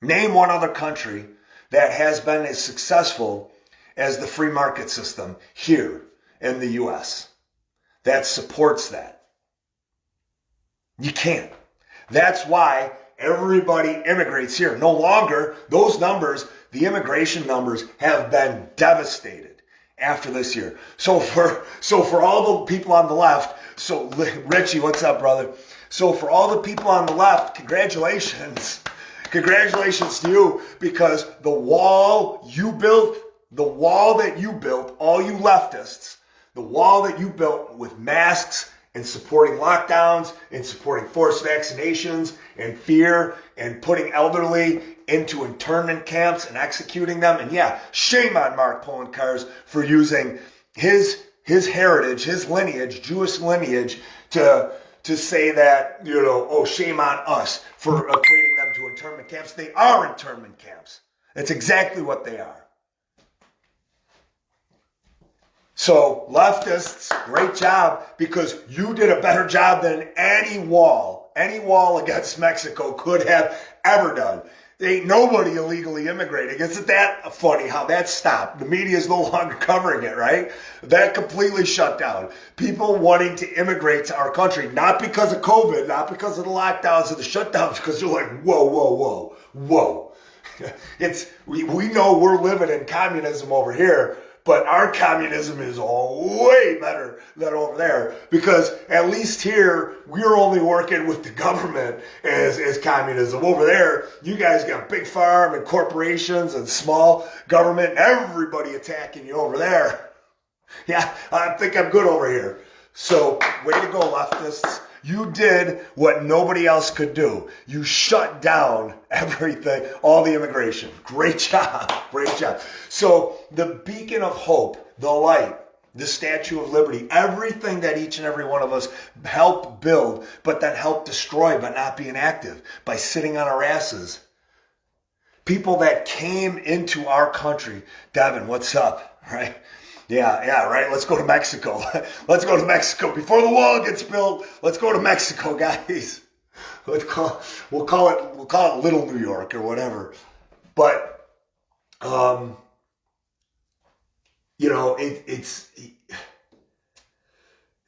Speaker 1: name one other country that has been as successful as the free market system here in the U.S. that supports that? You can't. That's why everybody immigrates here. No longer, those numbers, the immigration numbers have been devastated after this year. So for all the people on the left, Richie, what's up, brother? So for all the people on the left, congratulations. Congratulations to you, because the wall that you built, all you leftists, the wall that you built with masks and supporting lockdowns and supporting forced vaccinations and fear and putting elderly into internment camps and executing them. And yeah, shame on Mark Poloncarz for using his heritage, his lineage, Jewish lineage, to say that, shame on us for equating them to internment camps. They are internment camps. That's exactly what they are. So leftists, great job, because you did a better job than any wall against Mexico could have ever done. There ain't nobody illegally immigrating. Isn't that funny how that stopped? The media is no longer covering it, right? That completely shut down. People wanting to immigrate to our country, not because of COVID, not because of the lockdowns or the shutdowns, because they're like, whoa. We know we're living in communism over here, but our communism is way better than over there, because at least here, we're only working with the government as communism. Over there, you guys got big farm and corporations and small government and everybody attacking you over there. Yeah, I think I'm good over here. So, way to go, leftists. You did what nobody else could do. You shut down everything, all the immigration. Great job. Great job. So the beacon of hope, the light, the Statue of Liberty, everything that each and every one of us helped build, but then helped destroy by not being active, by sitting on our asses. People that came into our country. Devin, what's up? Right? Yeah, right. Let's go to Mexico. Let's go to Mexico before the wall gets built. Let's go to Mexico, guys. We'll call it Little New York or whatever. But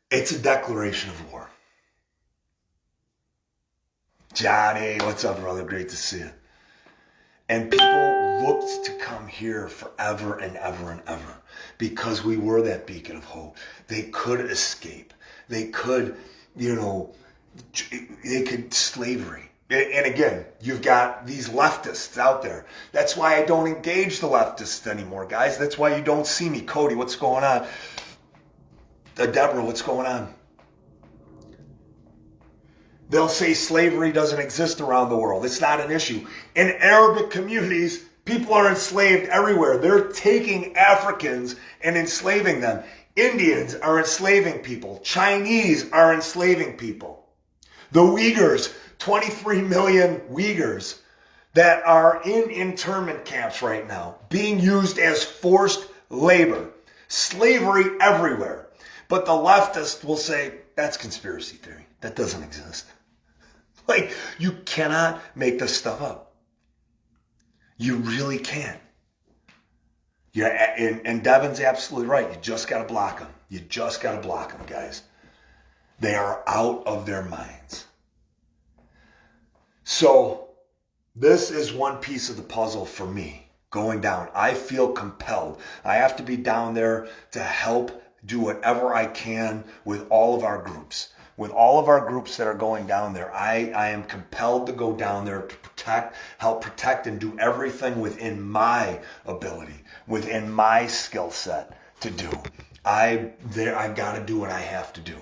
Speaker 1: it's a declaration of war. Johnny, what's up, brother? Great to see you. And people looked to come here forever and ever and ever because we were that beacon of hope. They could escape. They could, they could slavery. And again, you've got these leftists out there. That's why I don't engage the leftists anymore, guys. That's why you don't see me. Cody, what's going on? Deborah, what's going on? They'll say slavery doesn't exist around the world. It's not an issue. In Arabic communities, people are enslaved everywhere. They're taking Africans and enslaving them. Indians are enslaving people. Chinese are enslaving people. The Uyghurs, 23 million Uyghurs that are in internment camps right now, being used as forced labor. Slavery everywhere. But the leftist will say, that's conspiracy theory. That doesn't exist. Like, you cannot make this stuff up. You really can't. Yeah, and Devin's absolutely right. You just got to block them. You just got to block them, guys. They are out of their minds. So this is one piece of the puzzle for me going down. I feel compelled. I have to be down there to help do whatever I can with all of our groups. With all of our groups that are going down there, I am compelled to go down there to protect, help protect, and do everything within my ability, within my skill set to do. I've got to do what I have to do.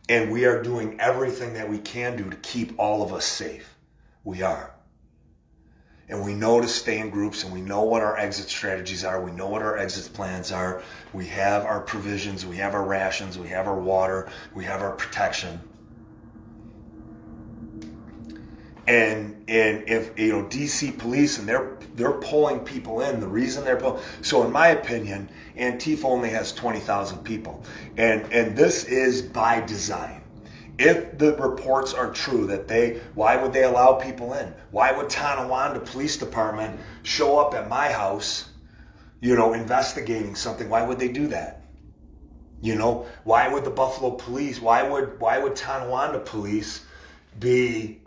Speaker 1: And we are doing everything that we can do to keep all of us safe. We are. And we know to stay in groups, and we know what our exit strategies are. We know what our exit plans are. We have our provisions. We have our rations. We have our water. We have our protection. And if, DC police, and they're pulling people in, the reason they're pulling, so in my opinion, Antifa only has 20,000 people. And this is by design. If the reports are true that why would they allow people in? Why would Tonawanda Police Department show up at my house, investigating something? Why would they do that? Why would the Buffalo Police, why would Tonawanda Police be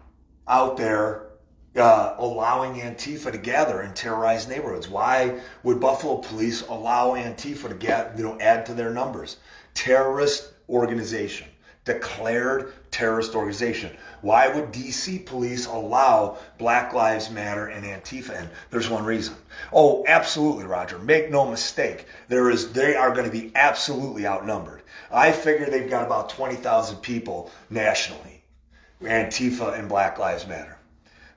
Speaker 1: out there allowing Antifa to gather and terrorize neighborhoods? Why would Buffalo Police allow Antifa to add to their numbers? Terrorist organization. Declared terrorist organization. Why would DC police allow Black Lives Matter and Antifa in? There's one reason. Oh, absolutely, Roger. Make no mistake. They are going to be absolutely outnumbered. I figure they've got about 20,000 people nationally, Antifa and Black Lives Matter,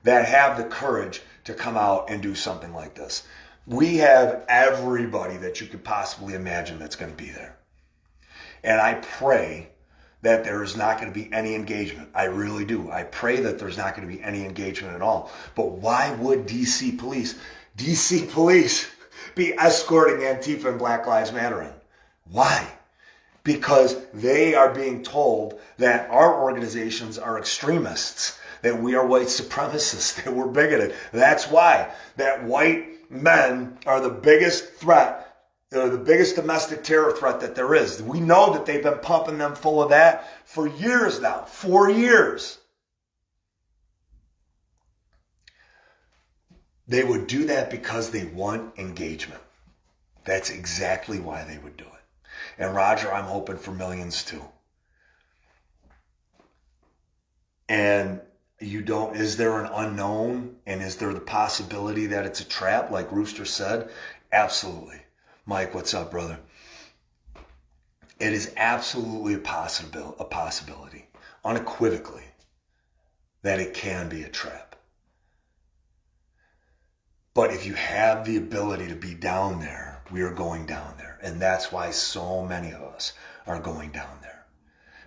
Speaker 1: that have the courage to come out and do something like this. We have everybody that you could possibly imagine that's going to be there. And I pray that there is not going to be any engagement. I really do. I pray that there's not going to be any engagement at all. But why would DC police be escorting Antifa and Black Lives Matter in? Why? Because they are being told that our organizations are extremists, that we are white supremacists, that we're bigoted. That's why that white men are the biggest threat. They're the biggest domestic terror threat that there is. We know that they've been pumping them full of that for years now. 4 years. They would do that because they want engagement. That's exactly why they would do it. And Roger, I'm hoping for millions too. And is there an unknown? And is there the possibility that it's a trap, like Rooster said? Absolutely. Mike, what's up, brother? It is absolutely a possibility, unequivocally, that it can be a trap. But if you have the ability to be down there, we are going down there. And that's why so many of us are going down there.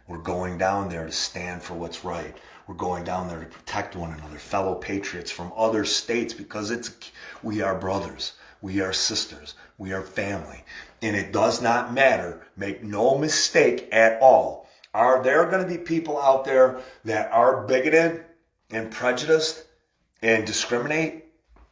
Speaker 1: We're going down there to stand for what's right. We're going down there to protect one another, fellow patriots from other states, because we are brothers. We are sisters. We are family. And it does not matter. Make no mistake at all. Are there going to be people out there that are bigoted and prejudiced and discriminate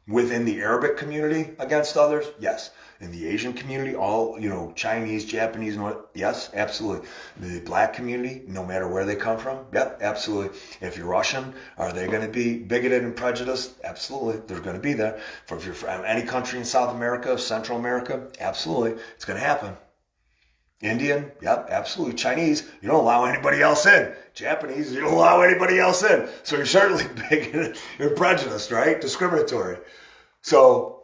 Speaker 1: within the Arabic community against others? Yes. In the Asian community, all, Chinese, Japanese, yes, absolutely. The Black community, no matter where they come from, yep, absolutely. If you're Russian, are they going to be bigoted and prejudiced? Absolutely. They're going to be there. If you're from any country in South America, Central America, absolutely. It's going to happen. Indian, yep, absolutely. Chinese, you don't allow anybody else in. Japanese, you don't allow anybody else in. So you're certainly bigoted, you're prejudiced, right? Discriminatory. So,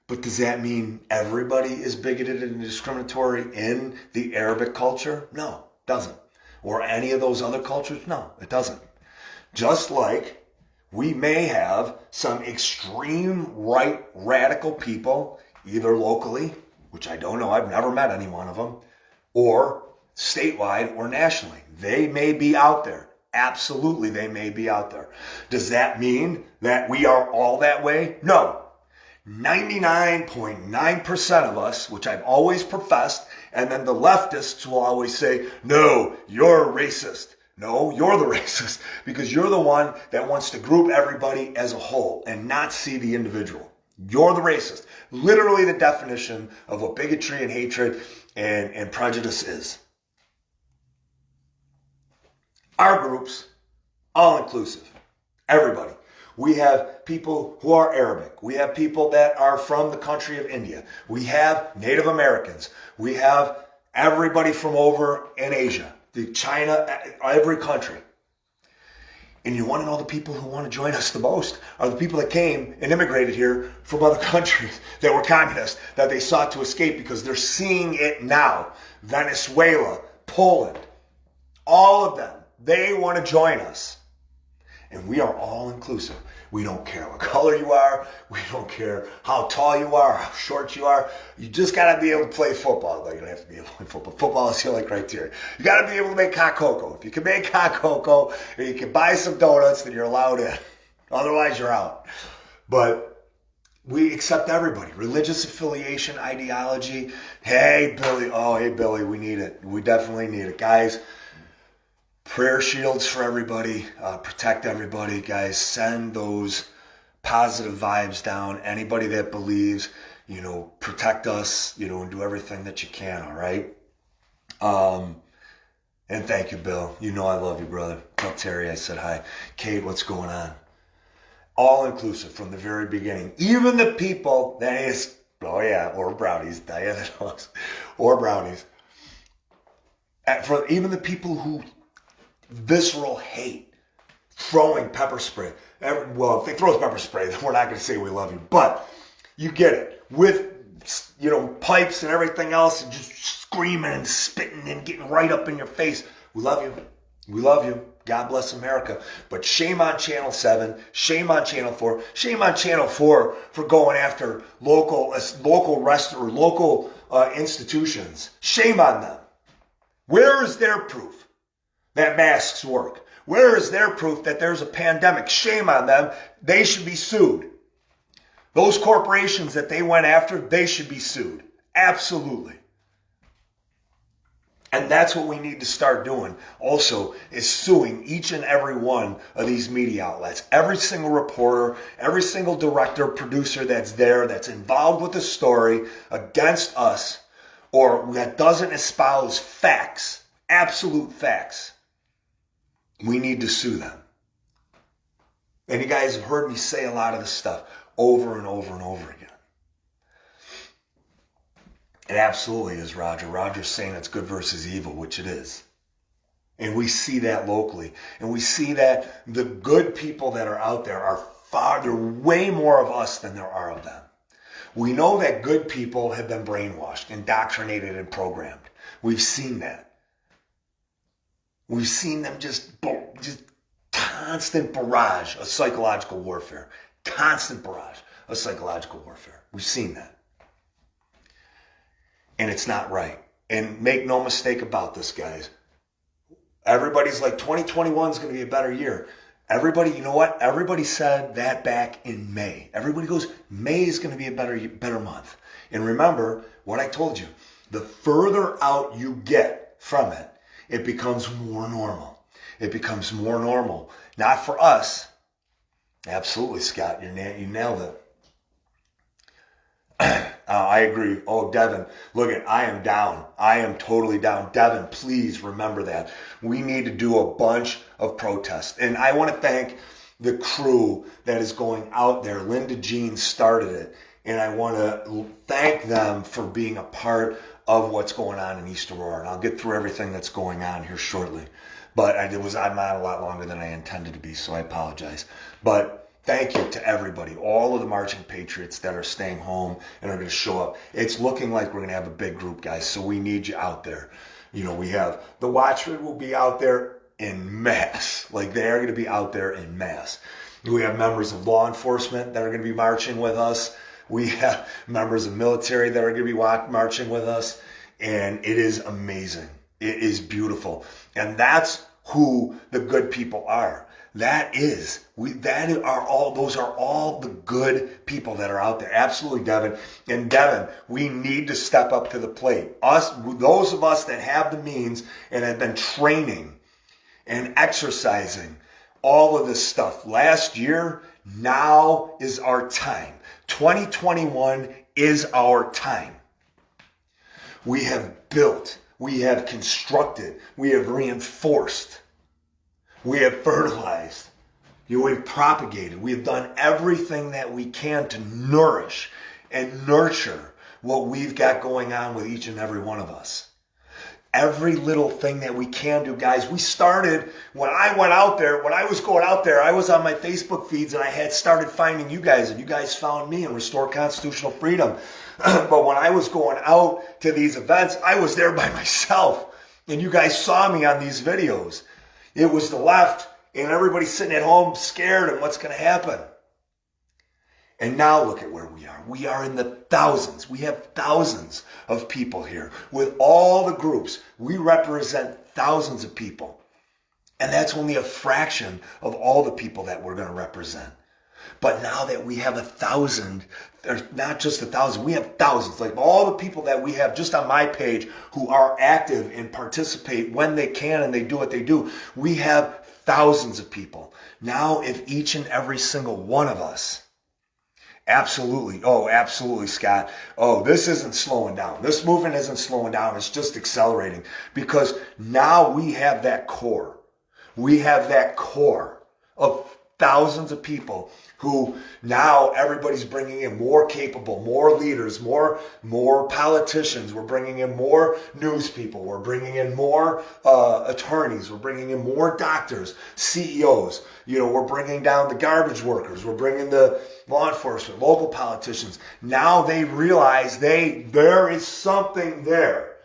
Speaker 1: but does that mean everybody is bigoted and discriminatory in the Arabic culture? No, it doesn't. Or any of those other cultures? No, it doesn't. Just like we may have some extreme right radical people, either locally, which I don't know, I've never met any one of them, or statewide or nationally. They may be out there. Absolutely, they may be out there. Does that mean that we are all that way? No. 99.9% of us, which I've always professed, and then the leftists will always say, no, you're a racist. No, you're the racist because you're the one that wants to group everybody as a whole and not see the individual. You're the racist. Literally the definition of what bigotry and hatred and prejudice is. Our groups, all inclusive, everybody. We have people who are Arabic. We have people that are from the country of India. We have Native Americans. We have everybody from over in Asia, China, every country. And you want to know the people who want to join us the most are the people that came and immigrated here from other countries that were communist, that they sought to escape because they're seeing it now. Venezuela, Poland, all of them, they want to join us. And we are all inclusive. We don't care what color you are. We don't care how tall you are, how short you are. You just got to be able to play football. Though you don't have to be able to play football. Football is the only criteria. You got to be able to make hot cocoa. If you can make hot cocoa and you can buy some donuts, then you're allowed in. Otherwise, you're out. But we accept everybody. Religious affiliation, ideology. Hey, Billy. Oh, hey, Billy, we need it. We definitely need it. Guys, prayer shields for everybody. Protect everybody, guys. Send those positive vibes down. Anybody that believes, protect us, and do everything that you can, all right? And thank you, Bill. You know I love you, brother. Tell Terry I said hi. Kate, what's going on? All inclusive from the very beginning. Even the people that is, or brownies, Diana knows, or brownies. For even the people who visceral hate, throwing pepper spray. Well, if they throw pepper spray, then we're not going to say we love you. But you get it. With, pipes and everything else and just screaming and spitting and getting right up in your face. We love you. We love you. God bless America. But shame on Channel 7. Shame on Channel 4. Shame on Channel 4 for going after local institutions. Shame on them. Where is their proof that masks work? Where is their proof that there's a pandemic? Shame on them. They should be sued. Those corporations that they went after, they should be sued. Absolutely. And that's what we need to start doing also, is suing each and every one of these media outlets. Every single reporter, every single director, producer that's there, that's involved with the story against us, or that doesn't espouse facts, absolute facts. We need to sue them. And you guys have heard me say a lot of this stuff over and over and over again. It absolutely is, Roger. Roger's saying it's good versus evil, which it is. And we see that locally. And we see that the good people that are out there are there are way more of us than there are of them. We know that good people have been brainwashed, indoctrinated, and programmed. We've seen that. We've seen them just constant barrage of psychological warfare. Constant barrage of psychological warfare. We've seen that. And it's not right. And make no mistake about this, guys. Everybody's like, 2021 is going to be a better year. Everybody, you know what? Everybody said that back in May. Everybody goes, May is going to be a better month. And remember what I told you. The further out you get from it, it becomes more normal. It becomes more normal. Not for us. Absolutely, Scott. You nailed it. I agree. Oh, Devin, look I am down. I am totally down. Devin, please remember that. We need to do a bunch of protests. And I want to thank the crew that is going out there. Linda Jean started it. And I want to thank them for being a part of what's going on in East Aurora. And I'll get through everything that's going on here shortly. But I'm on a lot longer than I intended to be, so I apologize. But thank you to everybody, all of the Marching Patriots that are staying home and are going to show up. It's looking like we're going to have a big group, guys, so we need you out there. You know, we have the Watchmen will be out there in mass. Like, they are going to be out there in mass. We have members of law enforcement that are going to be marching with us. We have members of military that are going to be marching with us. And it is amazing. It is beautiful. And that's who the good people are. Those are all the good people that are out there. Absolutely, Devin. And Devin, we need to step up to the plate. Those of us that have the means and have been training and exercising all of this stuff last year, now is our time. 2021 is our time. We have built, we have constructed, we have reinforced, we have fertilized, we've propagated, we've done everything that we can to nourish and nurture what we've got going on with each and every one of us. Every little thing that we can do, guys. We started, when I was going out there, I was on my Facebook feeds and I had started finding you guys, and you guys found me and Restore Constitutional Freedom. But when I was going out to these events, I was there by myself, and you guys saw me on these videos. It was the left, and everybody sitting at home scared of what's going to happen. And now look at where we are. We are in the thousands. We have thousands of people here. With all the groups, we represent thousands of people. And that's only a fraction of all the people that we're going to represent. But now that we have 1,000, there's not just 1,000, we have thousands. Like all the people that we have just on my page who are active and participate when they can and they do what they do, we have thousands of people. Now, if each and every single one of us, absolutely, Scott. Oh, this isn't slowing down. This movement isn't slowing down. It's just accelerating, because now we have that core. We have that core of thousands of people who now everybody's bringing in more capable, more leaders, more politicians. We're bringing in more news people. We're bringing in more attorneys. We're bringing in more doctors, CEOs. You know, we're bringing down the garbage workers. We're bringing the law enforcement, local politicians. Now they realize there is something there,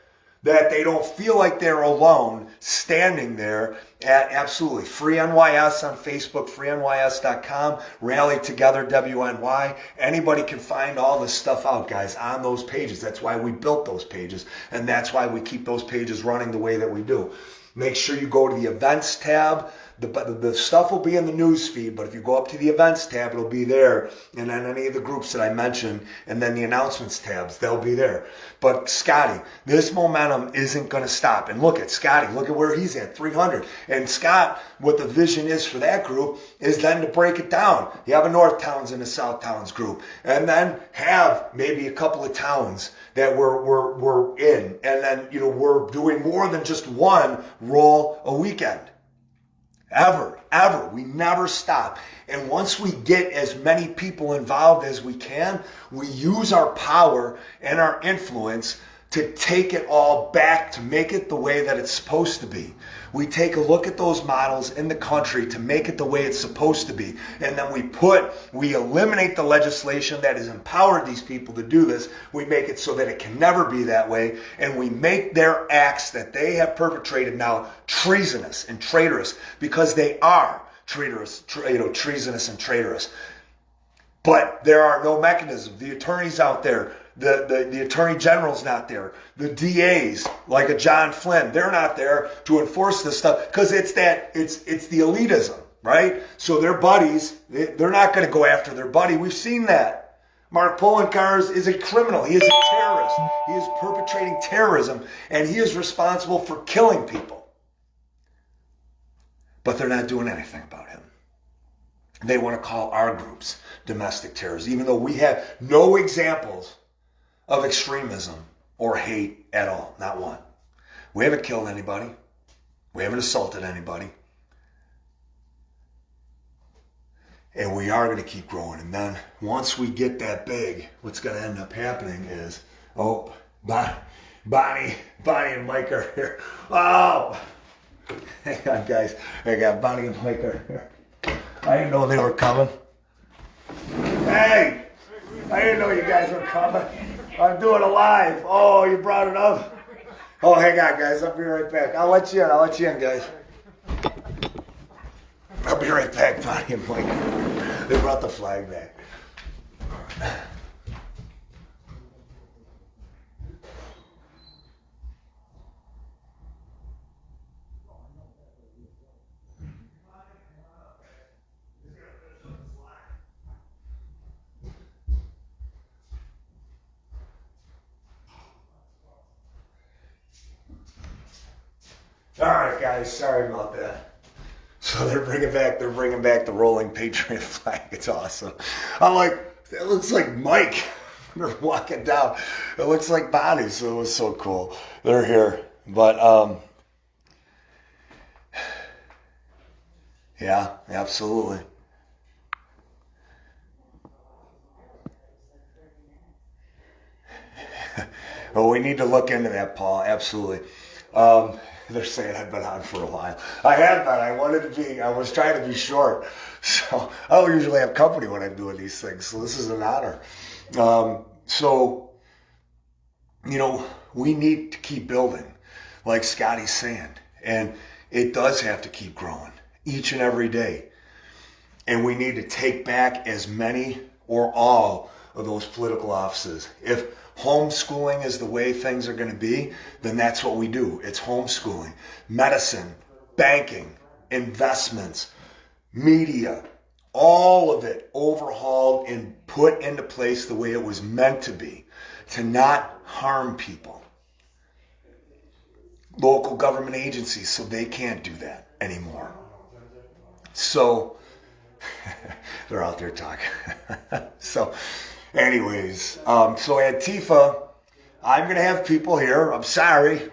Speaker 1: that they don't feel like they're alone standing there at absolutely Free NYS on Facebook, freenys.com, Rally Together WNY. Anybody can find all this stuff out, guys, on those pages. That's why we built those pages, and that's why we keep those pages running the way that we do. Make sure you go to the events tab. The stuff will be in the news feed, but if you go up to the events tab, it'll be there. And then any of the groups that I mentioned, and then the announcements tabs, they'll be there. But Scotty, this momentum isn't going to stop. And look at Scotty, look at where he's at, 300. And Scott, what the vision is for that group is then to break it down. You have a North Towns and a South Towns group, and then have maybe a couple of towns that we're in. And then, you know, we're doing more than just one roll a weekend. Ever. We never stop. And once we get as many people involved as we can, we use our power and our influence to take it all back, to make it the way that it's supposed to be. We take a look at those models in the country to make it the way it's supposed to be. And then we eliminate the legislation that has empowered these people to do this. We make it so that it can never be that way. And we make their acts that they have perpetrated now treasonous and traitorous, because they are treasonous and traitorous. But there are no mechanisms. The attorneys out there, the attorney general's not there. The DAs, like a John Flynn, they're not there to enforce this stuff, because it's the elitism, right? So their buddies, they're not going to go after their buddy. We've seen that. Mark Poloncarz is a criminal. He is a terrorist. He is perpetrating terrorism, and he is responsible for killing people. But they're not doing anything about him. They want to call our groups domestic terrorists, even though we have no examples of extremism or hate at all. Not one. We haven't killed anybody. We haven't assaulted anybody. And we are going to keep growing. And then once we get that big, what's going to end up happening is, Bonnie and Mike are here. Oh, hang on, guys. I got Bonnie and Mike are here. I didn't know they were coming. Hey, I didn't know you guys were coming. I'm doing a live. Oh, you brought it up. Oh, hang on, guys. I'll be right back. I'll let you in, guys. I'll be right back, Bonnie and Mike. They brought the flag back. All right, guys. Sorry about that. So they're bringing back the rolling Patriot flag. It's awesome. I'm like, it looks like Mike. They're walking down. It looks like Bonnie, so it was so cool. They're here. But yeah, absolutely. Well, we need to look into that, Paul. Absolutely. They're saying I've been on for a while. I have been. I was trying to be short. So I don't usually have company when I'm doing these things. So this is an honor. So, we need to keep building, like Scotty's saying. And it does have to keep growing each and every day. And we need to take back as many or all of those political offices. If homeschooling is the way things are going to be, then that's what we do. It's homeschooling. Medicine, banking, investments, media, all of it overhauled and put into place the way it was meant to be, to not harm people. Local government agencies, so they can't do that anymore. So, they're out there talking. So, anyways, so Antifa, I'm going to have people here. I'm sorry,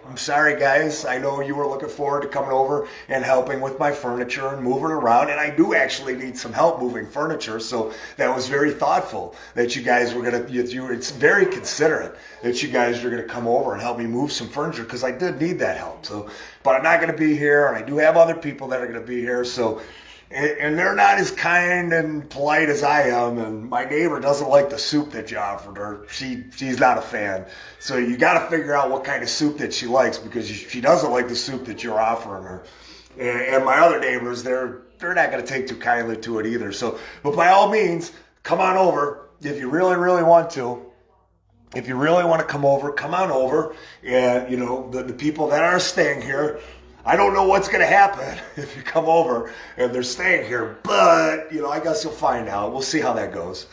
Speaker 1: guys. I know you were looking forward to coming over and helping with my furniture and moving around. And I do actually need some help moving furniture. So that was very thoughtful that you guys were going to, it's very considerate that you guys were going to come over and help me move some furniture, because I did need that help. So, but I'm not going to be here, and I do have other people that are going to be here. So, and they're not as kind and polite as I am. And my neighbor doesn't like the soup that you offered her. She's not a fan. So you got to figure out what kind of soup that she likes, because she doesn't like the soup that you're offering her. And my other neighbors, they're not going to take too kindly to it either. So, but by all means, come on over if you really, really want to. If you really want to come on over. And, the people that are staying here, I don't know what's going to happen if you come over and they're staying here, but, I guess you'll find out. We'll see how that goes.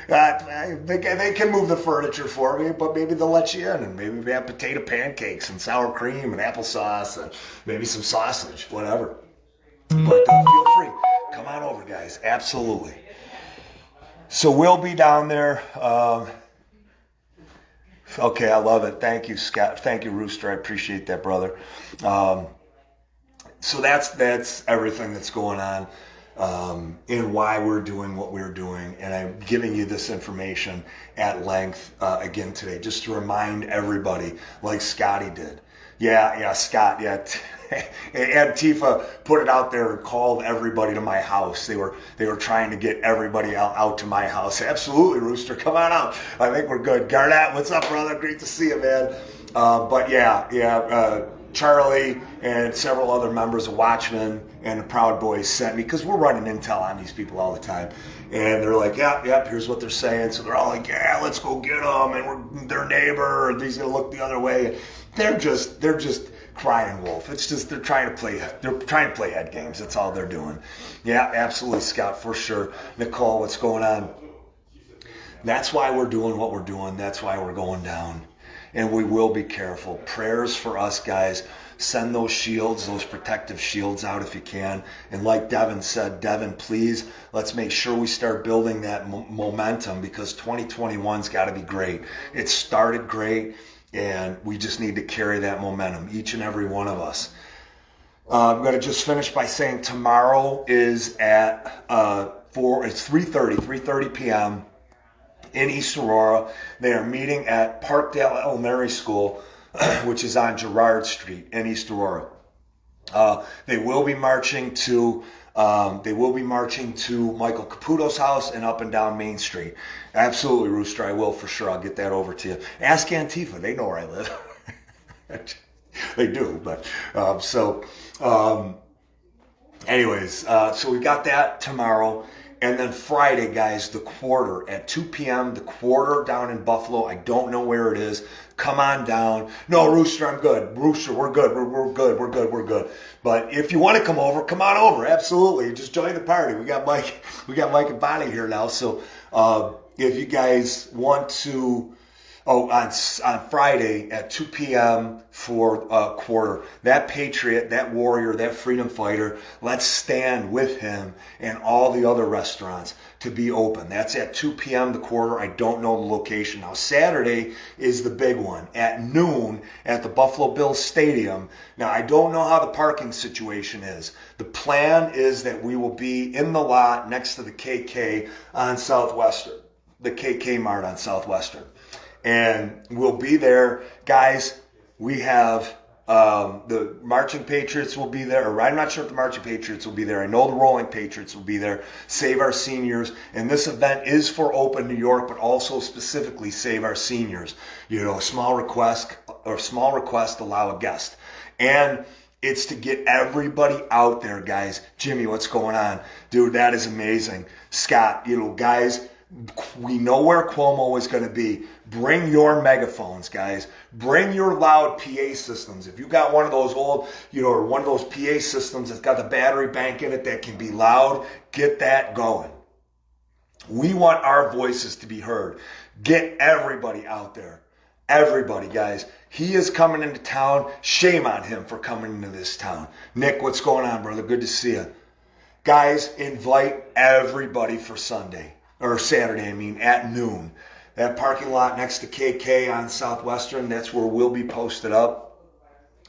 Speaker 1: They can move the furniture for me, but maybe they'll let you in, and maybe we have potato pancakes and sour cream and applesauce and maybe some sausage, whatever. But feel free. Come on over, guys. Absolutely. So we'll be down there. Okay, I love it. Thank you, Scott. Thank you, Rooster. I appreciate that, brother. So that's everything that's going on, and why we're doing what we're doing. And I'm giving you this information at length again today, just to remind everybody, like Scotty did. Yeah, Scott. Yeah, Antifa put it out there and called everybody to my house. They were trying to get everybody out to my house. Absolutely, Rooster, come on out. I think we're good. Garnett, what's up, brother? Great to see you, man. But Charlie and several other members of Watchmen and the Proud Boys sent me, because we're running intel on these people all the time. And they're like, yep, here's what they're saying. So they're all like, yeah, let's go get them. And we're their neighbor, and he's going to look the other way. They're just crying wolf. It's just they're trying to play head games. That's all they're doing. Yeah, absolutely, Scott, for sure. Nicole, what's going on? That's why we're doing what we're doing. That's why we're going down. And we will be careful. Prayers for us, guys. Send those shields, those protective shields out if you can. And like Devin said, Devin, please, let's make sure we start building that momentum, because 2021's got to be great. It started great, and we just need to carry that momentum, each and every one of us. I'm going to just finish by saying tomorrow is at 3:30 p.m. in East Aurora. They are meeting at Parkdale Elementary School which is on Girard Street in East Aurora. They will be marching to Michael Caputo's house and up and down Main Street. Absolutely, Rooster, I will for sure. I'll get that over to you. Ask Antifa; they know where I live. They do, but anyways, so we got that tomorrow. And then Friday, guys, the quarter at 2 p.m., the quarter down in Buffalo. I don't know where it is. Come on down. No, Rooster, I'm good. Rooster, we're good. We're good. But if you want to come over, come on over. Absolutely. Just join the party. We got Mike and Bonnie here now. So if you guys want to... on Friday at 2 p.m. for quarter, that patriot, that warrior, that freedom fighter, let's stand with him and all the other restaurants to be open. That's at 2 p.m. the quarter. I don't know the location. Now, Saturday is the big one at noon at the Buffalo Bills Stadium. Now, I don't know how the parking situation is. The plan is that we will be in the lot next to the KK on Southwestern, the KK Mart on Southwestern. And we'll be there. Guys, we have the Marching Patriots will be there. Or I'm not sure if the Marching Patriots will be there. I know the Rolling Patriots will be there. Save Our Seniors. And this event is for Open New York, but also specifically Save Our Seniors. You know, small request, allow a guest. And it's to get everybody out there, guys. Jimmy, what's going on? Dude, that is amazing. Scott, guys, we know where Cuomo is going to be. Bring your megaphones, guys. Bring your loud PA systems. If you got one of those old, or one of those PA systems that's got the battery bank in it that can be loud, get that going. We want our voices to be heard. Get everybody out there. Everybody, guys. He is coming into town. Shame on him for coming into this town. Nick, what's going on, brother? Good to see you. Guys, invite everybody for Saturday, at noon. That parking lot next to KK on Southwestern, that's where we'll be posted up.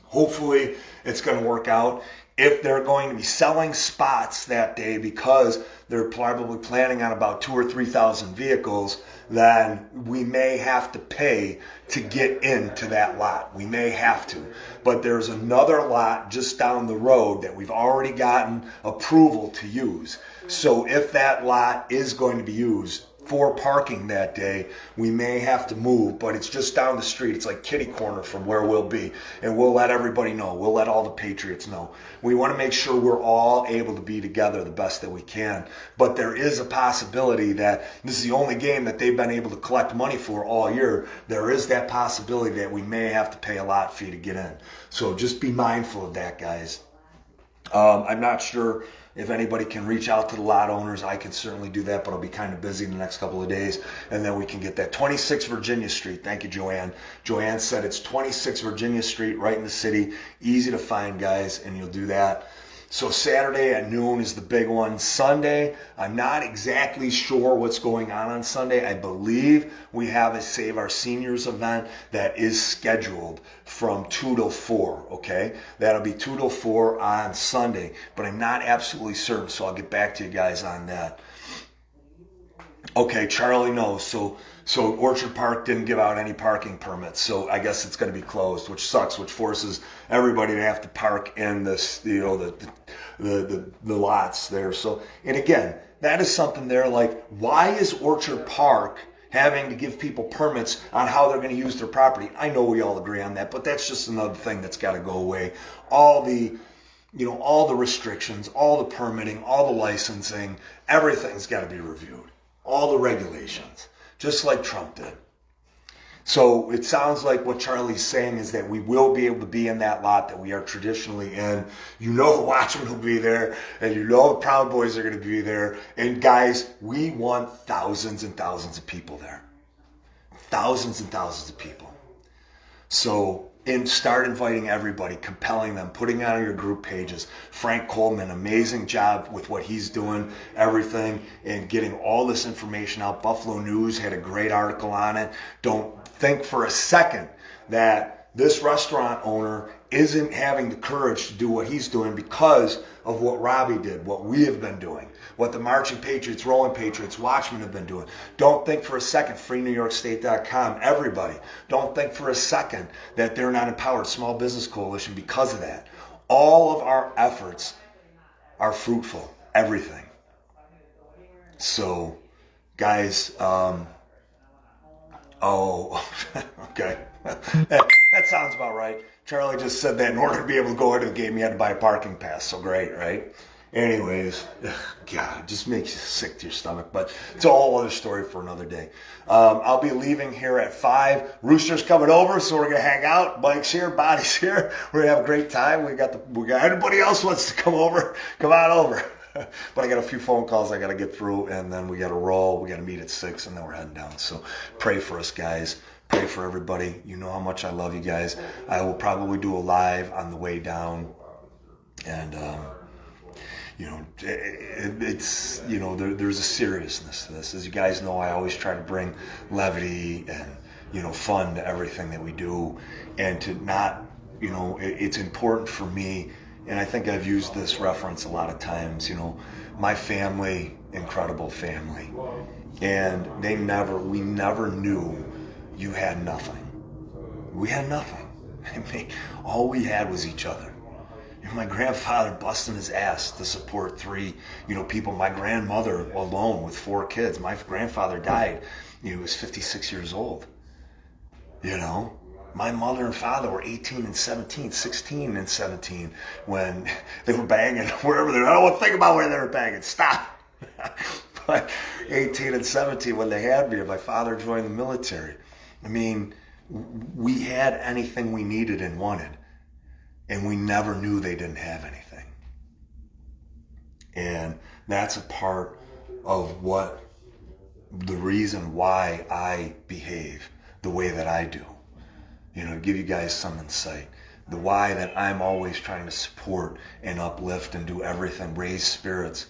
Speaker 1: Hopefully, it's going to work out. If they're going to be selling spots that day because they're probably planning on about 2,000 or 3,000 vehicles, then we may have to pay to get into that lot. We may have to. But there's another lot just down the road that we've already gotten approval to use. So if that lot is going to be used for parking that day, we may have to move, but it's just down the street. It's like kitty corner from where we'll be, and we'll let everybody know. We'll let all the Patriots know. We want to make sure we're all able to be together the best that we can, but there is a possibility that this is the only game that they've been able to collect money for all year. There is that possibility that we may have to pay a lot fee to get in. So just be mindful of that, guys. I'm not sure if anybody can reach out to the lot owners. I can certainly do that, but I'll be kind of busy in the next couple of days, and then we can get that. 26 Virginia Street. Thank you, Joanne. Joanne said it's 26 Virginia Street, right in the city. Easy to find, guys, and you'll do that. So Saturday at noon is the big one. Sunday, I'm not exactly sure what's going on Sunday. I believe we have a Save Our Seniors event that is scheduled from 2 till 4, okay? That'll be 2 till 4 on Sunday, but I'm not absolutely certain, so I'll get back to you guys on that. Okay, Charlie knows. So Orchard Park didn't give out any parking permits, so I guess it's going to be closed, which sucks, which forces everybody to have to park in this, the lots there. So, and again, that is something there. Like, why is Orchard Park having to give people permits on how they're going to use their property? I know we all agree on that, but that's just another thing that's got to go away. All the restrictions, all the permitting, all the licensing, everything's got to be reviewed. All the regulations, just like Trump did. So it sounds like what Charlie's saying is that we will be able to be in that lot that we are traditionally in. The Watchmen will be there, and the Proud Boys are going to be there. And guys, we want thousands and thousands of people there. Thousands and thousands of people. So start inviting everybody, compelling them, putting it on your group pages. Frank Coleman, amazing job with what he's doing, everything, and getting all this information out. Buffalo News had a great article on it. Don't think for a second that this restaurant owner isn't having the courage to do what he's doing because of what Robbie did, what we have been doing, what the Marching Patriots, Rolling Patriots, Watchmen have been doing. Don't think for a second, FreeNewYorkState.com, everybody, don't think for a second that they're not empowered. Small Business Coalition, because of that. All of our efforts are fruitful, everything. So, guys, okay. That sounds about right. Charlie just said that in order to be able to go into the game, you had to buy a parking pass. So great, right? Anyways, God, it just makes you sick to your stomach. But it's a whole other story for another day. I'll be leaving here at 5. Rooster's coming over, so we're gonna hang out. Mike's here, Body's here. We're gonna have a great time. We got anybody else wants to come over, come on over. But I got a few phone calls I got to get through, and then we got to roll. We got to meet at 6, and then we're heading down. So pray for us, guys. Pray for everybody. You know how much I love you guys. I will probably do a live on the way down, and it's there's a seriousness to this. As you guys know, I always try to bring levity and fun to everything that we do, and to not it's important for me. And I think I've used this reference a lot of times, my family, incredible family. And we never knew you had nothing. We had nothing. I mean, all we had was each other. My grandfather busting his ass to support 3, people. My grandmother alone with 4 kids. My grandfather died, he was 56 years old. My mother and father were 18 and 17, 16 and 17 when they were banging wherever they were. I don't want to think about where they were banging. Stop. But 18 and 17 when they had me, and my father joined the military. I mean, we had anything we needed and wanted, and we never knew they didn't have anything. And that's a part of the reason why I behave the way that I do. Give you guys some insight. The why that I'm always trying to support and uplift and do everything, raise spirits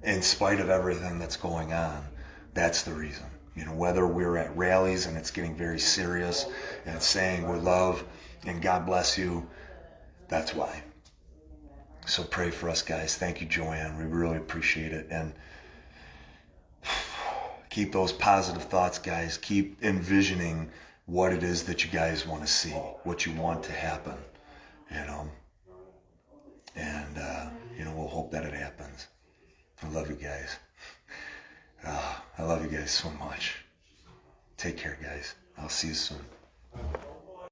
Speaker 1: in spite of everything that's going on. That's the reason. Whether we're at rallies and it's getting very serious and saying we love and God bless you, that's why. So pray for us, guys. Thank you, Joanne. We really appreciate it. And keep those positive thoughts, guys. Keep envisioning what it is that you guys want to see, what you want to happen, and we'll hope that it happens. I love you guys. I love you guys so much. Take care, guys. I'll see you soon.